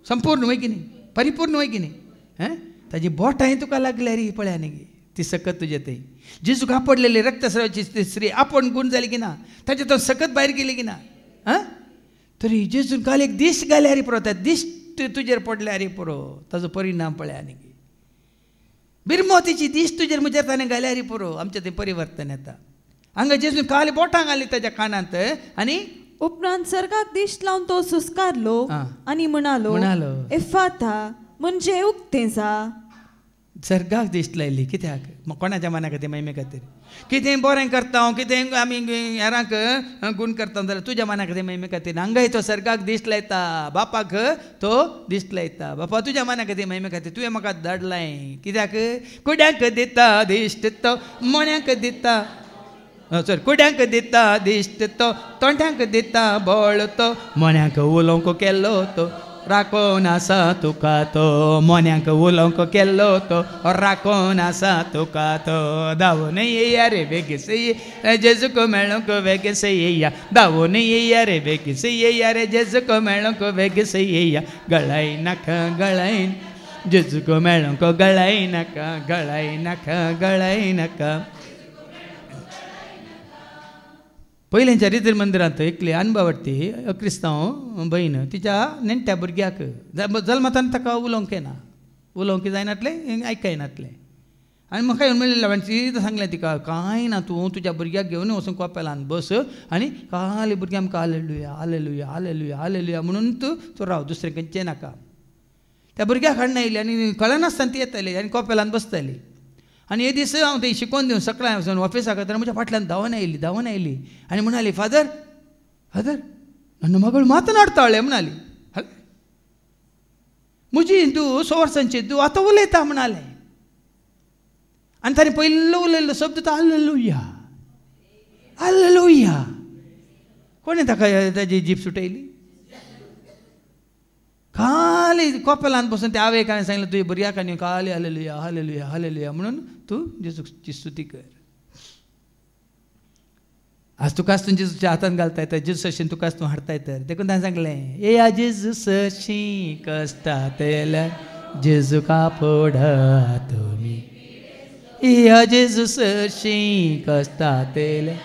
संपूर्ण वय की न्ही परिपूर्ण वय की न्ही ताजी बोटांय तुका लागल्या रे पळया न्ही ती सकत तुजे थंय जेजूक आपडलेली रक्तस्रावाची स्त्री आपण गुण जाली की ना ताचे तो सकत भायर गेली की ना तरी जेजून काल एक दिश्ट घाल्या रे पुरो त्या दिश्ट तुजेर पडल्या रे पुरो ताजो परिणाम पळया न्ही बिरमोतीची दिश्ट तुजेर म्हजेर ताणें घाल्या रे पुरो आमचें थंय परिवर्तन येता हांगा जेजून काल बोटां घाली ताच्या कानांत आनी उपरांत सर्गाक दिश्ट लावन तो सुस्कारलो आनी म्हणालो एफाता म्हणजे उक्तें जा सर्गाक दिश्ट लायली कित्याक कोणाच्या मना खातीर महिमे खातीर कितें बरें करता हांव कितें आमी हेरांक गूण करता जाल्यार तुज्या मना खातीर महिमे खातीर हांगाय तो सर्गाक दिश्ट लायता बापाक तो दिश्ट लायता बापा तुज्या मना खातीर महिमे खातीर तुवें म्हाका धाडलाय कित्याक कुड्यांक दिता दिश्ट तो मोण्याक दिता कुड्यांक दिता दिश्ट तो तोंड्यांक दिता बळ तो मोण्याक उलोवंक केल्लो तो राखोन आसा तुका तो मोन्यांक उलोवंक केल्लो तो राखोन आसा तुका तो धांवून येया रे बेगीस ये जेजूक मेळूंक बेगीस येया धांवून येया रे बेगीस येया रे जेजूक मेळूंक बेगीस येया गळाय नाका जेजूक मेळूंक गळाय नाका पयलींच्या रितीर मंदिरांत एकली अनबावटी क्रिस्तांव बहीण तिच्या नेण्ट्या भुरग्याक जल्मातान ताका उलोवंक येना उलोवंक जायनातलें आयकाय नातलें आनी म्हाका येवन मेळिल्लें हांवें सांगलें तिका कांय ना तूं तुज्या भुरग्याक घेवन वचून कोपेलान बस आनी काली भुरग्यां आमकां हालेलुया म्हणून तूं राव दुसरें खंयचें नाका त्या भुरग्याक हाडून आयली आनी कळनासतना ती येताली आनी कोपेलान बसताली आनी हे दीस हांव थंय शिकोवन दिवन सकाळीं वचून ऑफिसाक येतना म्हज्या फाटल्यान धांवन आयली आनी म्हणाली फादर ನನ್ನ ಮಗಳು ಮಾತನಾಡ್ತಾಳೆ म्हणाली म्हजी हिंदू 100 वर्सांची हिंदू आतां उलयता म्हणाले आनी ताणें पयलो उलयल्लो शब्द तो हालेलुया हालेलुया कोणें ताका ताजी जीप सुटयली खाली कोपेलांत बसून ते आवयक हांवें सांगलें तुवें बरी आनी खाली हालेलुया हालेलुया हालेलुया म्हणून तूं जेजूची स्तुती कर आज तुका आस जेजूच्या हातान घालता येता जेजू अशें तुका आस तूं हाडता येता देखून ताणें सांगलें या जेजू सशी कश्टांतल्या जेजूका पडा तुमी या जेजू सशी कश्टांतल्या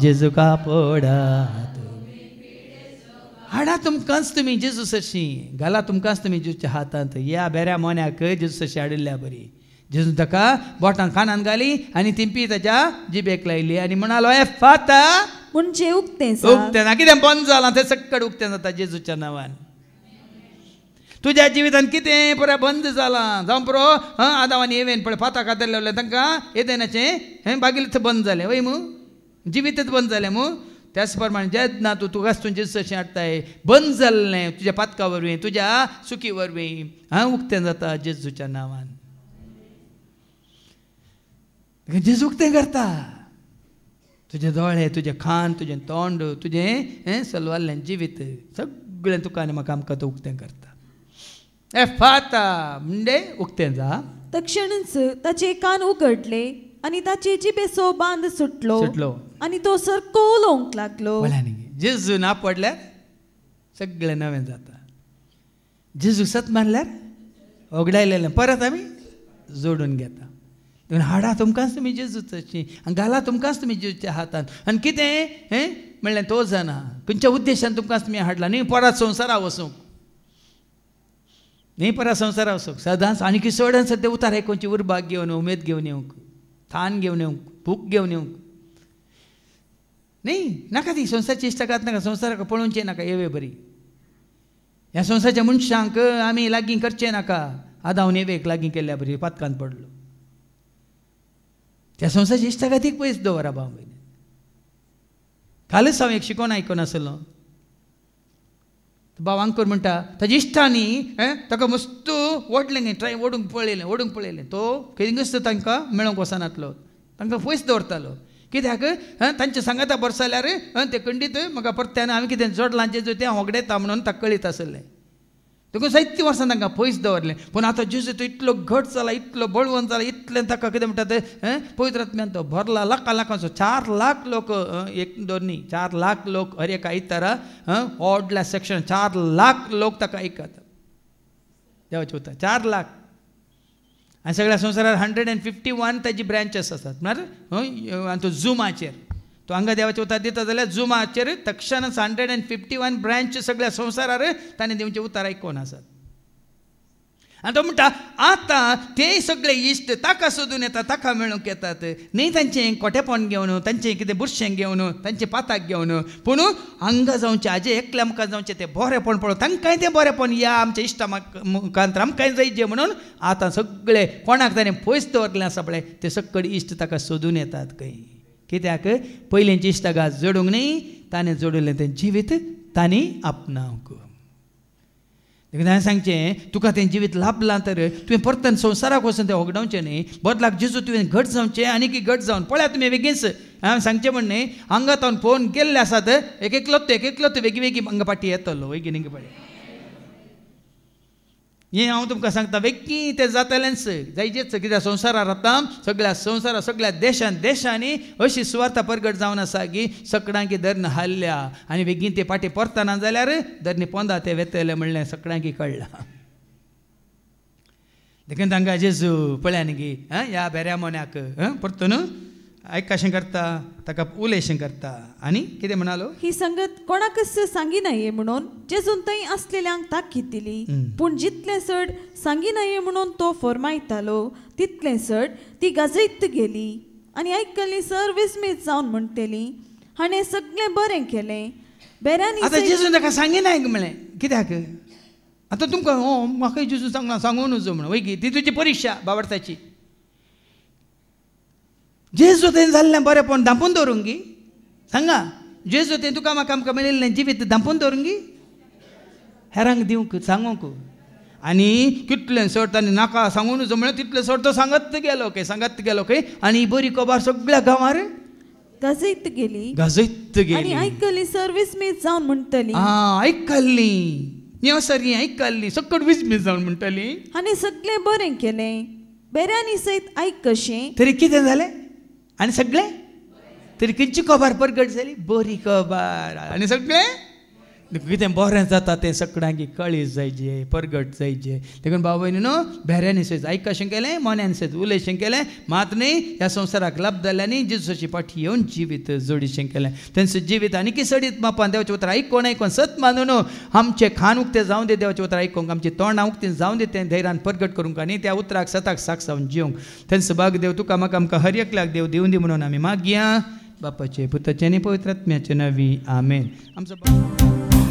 जेजूका पडा तुमी हाडा तुमकांच तुमी जेजू सशी घाला तुमकांच तुमी जेजूच्या हातांत या बेऱ्या मोन्याक जेजू सशी हाडिल्ल्या बरी जेजू ताका बोटां कानान घाली आनी तिंपी ताच्या जिबेक लायली आनी म्हणालो एफाता म्हणजे उक्तें ना कितें बंद जालां तें सकट उक्तें जाता जेजूच्या नांवान तुज्या जिवितांत कितें पुराय बंद जालां जावं पुरो आदावानी येवेन पळय पातां कातरले उरले तांकां येदेनाचें बागिलीत बंद जालें वय मू जिवितच बंद जालें मू त्याच प्रमाणे जेन्ना तूं तुकाच तूं जेजू अशें हाडटाय बंद जाल्लें तुज्या पातका वरवीं तुज्या सुकी वरवीं उक्तें जाता जेजूच्या नांवान जेजू उक्तें करता तुजे दोळे तुजें कान तुजें तोंड तुजें सलवाल्लें जिवीत सगळें तुका आनी म्हाका आमकां तो उक्तें करता एफाता म्हणजे उक्तें जा तक्षणच ताचे कान उगडले आनी ताचे जिबेचो बांद सुटलो आनी तो सारको उलोवंक लागलो जेजू ना पडल्यार सगळें नवें जाता जेजू सत मारल्यार ओगडायलेलें परत आमी जोडून घेता हाडा तुमकांच तुमी जेजूची आनी घाला तुमकांच तुमी जेजूच्या हातान आनी कितें म्हणलें तो जाणा खंयच्या उद्देशान तुमकांच तुमी हाडला न्ही परत संवसारा वसूंक न्ही परत संवसारा वसूंक सदांच आनी चड सद्या उतार आयकोवची उर्बाक घेवन उमेद घेवन येवंक थान घेवन येवंक भूक घेवन येवंक न्ही नाका ती संवसारची इश्टागात नाका संवसाराक पळोवचें नाका येवे बरी ह्या संवसाराच्या मनशांक आमी लागीं करचें नाका आदावन येवेक लागीं केल्ल्या बरी पातकांत पडलो त्या संवसाराची इश्टागातीक पयस दवरा भाव भयणी कालच हांव एक शिकोवन आयकोन आसलो भाव आंकर म्हणटा ताच्या इश्टांनी ताका मस्त ओडलें ट्राय ओडूंक पळयलें तो खंयच तांकां मेळोंक वचनातलो तांकां पयस दवरतालो कित्याक तांचे सांगाता बरें जाल्यार ते खंडीत म्हाका परत्यान हांवें कितें जोडलां जेजू तें होगडेता म्हणून ताका कळीत आसलें देखून 7 वर्सां तांकां पयस दवरलें पूण आतां जेजू तो इतलो घट जाला इतलो बळवंत जाला इतलें ताका कितें म्हणटा तें पवित्र आत्म्यान तो भरला लाखांचो 4 लाख लोक एक दोन न्ही 4 लाख लोक हर एका आयतारा व्हडल्या सेक्शन 4 लाख लोक ताका आयकतात देवाचें उतर 4 लाख आनी सगळ्या संवसारांत 151 ताजी ब्रांचेस आसात म्हळ्यार आनी तो झुमाचेर तो हांगा देवाचें उतर दिता जाल्यार झुमाचेर तक्षणच 151 ब्रांच सगळ्या संवसारार ताणें देवचें उतर आयकोन आसात आनी तो म्हणटा आतां ते सगळे इश्ट ताका सोदून येतात ताका मेळूंक येतात न्ही तांचें कोटेपण घेवन तांचें कितें बुरशें घेवन तांचें पाताक घेवन पूण हांगा जावचें हाजे एकल्या मुखार जावचें तें बरेंपण पळोवन तांकांय तें बरेंपण या आमच्या इश्टा मुखांतर आमकांय जायचें म्हणून आतां सगळे कोणाक ताणें पयस दवरलें आसा पळय ते सकट इश्ट ताका सोदून येतात खंय कित्याक पयलींची इश्टागात जोडूंक न्ही ताणें जोडिल्लें तें जिवीत तांणी आपणावंक देखून हांवें सांगचें तुका तें जिवीत लाभलां तर तुवें परतन संवसाराक वचून तें होगडावचें न्ही बदलाक जेजू तुवें घट जावचें आनीक घट जावन पळया तुमी बेगीनच हांवें सांगचें म्हण न्ही हांगा तावन पळोवन गेल्ले आसात एक एकलो वेगी हांगा पाटी येतलो बेगीन पळय हें हांव तुमकां सांगता वेगी तें जातलेंच जायचेच कित्याक संवसारांत आतां सगळ्या देशांनी अशी सुवार्ता परगट जावन आसा की सगळ्यांकी धर्न हाल्ल्या आनी बेगीन ते पाटी परतना जाल्यार धर्नी पोंदा ते वेतले म्हणलें सगळ्यांकी कळ्ळां देखून तांकां जेजू पळया न्ही ह्या बेऱ्या मोन्याक परतून आयकाशें करता ताका उलयशें करता आनी कितें म्हणालो ही संगत कोणाकच सांगी नये म्हणून जेजून थंय आसलेल्यांक ताकीद दिली पूण जितलें चड सांगी नये म्हणून तो फरमायतालो तितलें चड ती गाजयत गेली आनी आयकल्ली सर विस्मीत जावन म्हणटली हाणें सगळें बरें केलें बेऱ्यांनी आतां जेजून ताका सांगी नाय म्हणलें कित्याक आतां तुमकां म्हाका जेजू सांगूं नजो म्हणून वयगी ती तुजी परिक्षा बाबडताची जेजू तें जाल्लें बरेंपण धांपून दवरूंगी सांगा जेजू तें तुका म्हाका आमकां मेळिल्लें जिवीत धांपून दवरूंगी हेरांक दिवंक सांगूंक आनी कितलें सट ताणें नाका सांगून नजो म्हळ्यार तितलें सट तो सांगत गेलो खंय आनी ही बरी खबर सगळ्या गांवार गाजयत गेली आनी आयकली सर्वीस मीस जावन म्हणटली आयकल्ली नेवसारी आयकल्ली सकट विस्मीस जावन म्हणटली आनी सगळें बरें केलें बऱ्यांनी सयत आयक कशें तरी कितें जालें आनी सगळें तरी खंयची खबर परगट जाली बरी खबर आनी सगळें कितें बरें जाता तें सगळ्यांक कळीत जायचें परगट जायचें देखून भाव भयणी न्हू बेऱ्यांनी सयत आयकशें केलें मनान सयत उलयशें केलें मात न्ही ह्या संवसाराक लाभ जाल्ल्यानी जेजूची फाटी येवन जिवीत जोडिशें केलें तेंचो जिवीत आनी सडीत मापान देवाचें उतर आयकोन सत मानून आमचें खान उक्तें जावं दे देवाचें उतर आयकूंक आमचें तोंडां उक्तें जावं दे तें धैर्यान परगट करूंक आनी त्या उतराक सताक साक्ष जावन जिवंक तेंचो भाग देव तुका म्हाका आमकां हर एकल्याक देव दिवं दी म्हणून आमी मागया बापाचे पुताचे आनी पवित्र आत्म्याचे नवी आमेन आमचो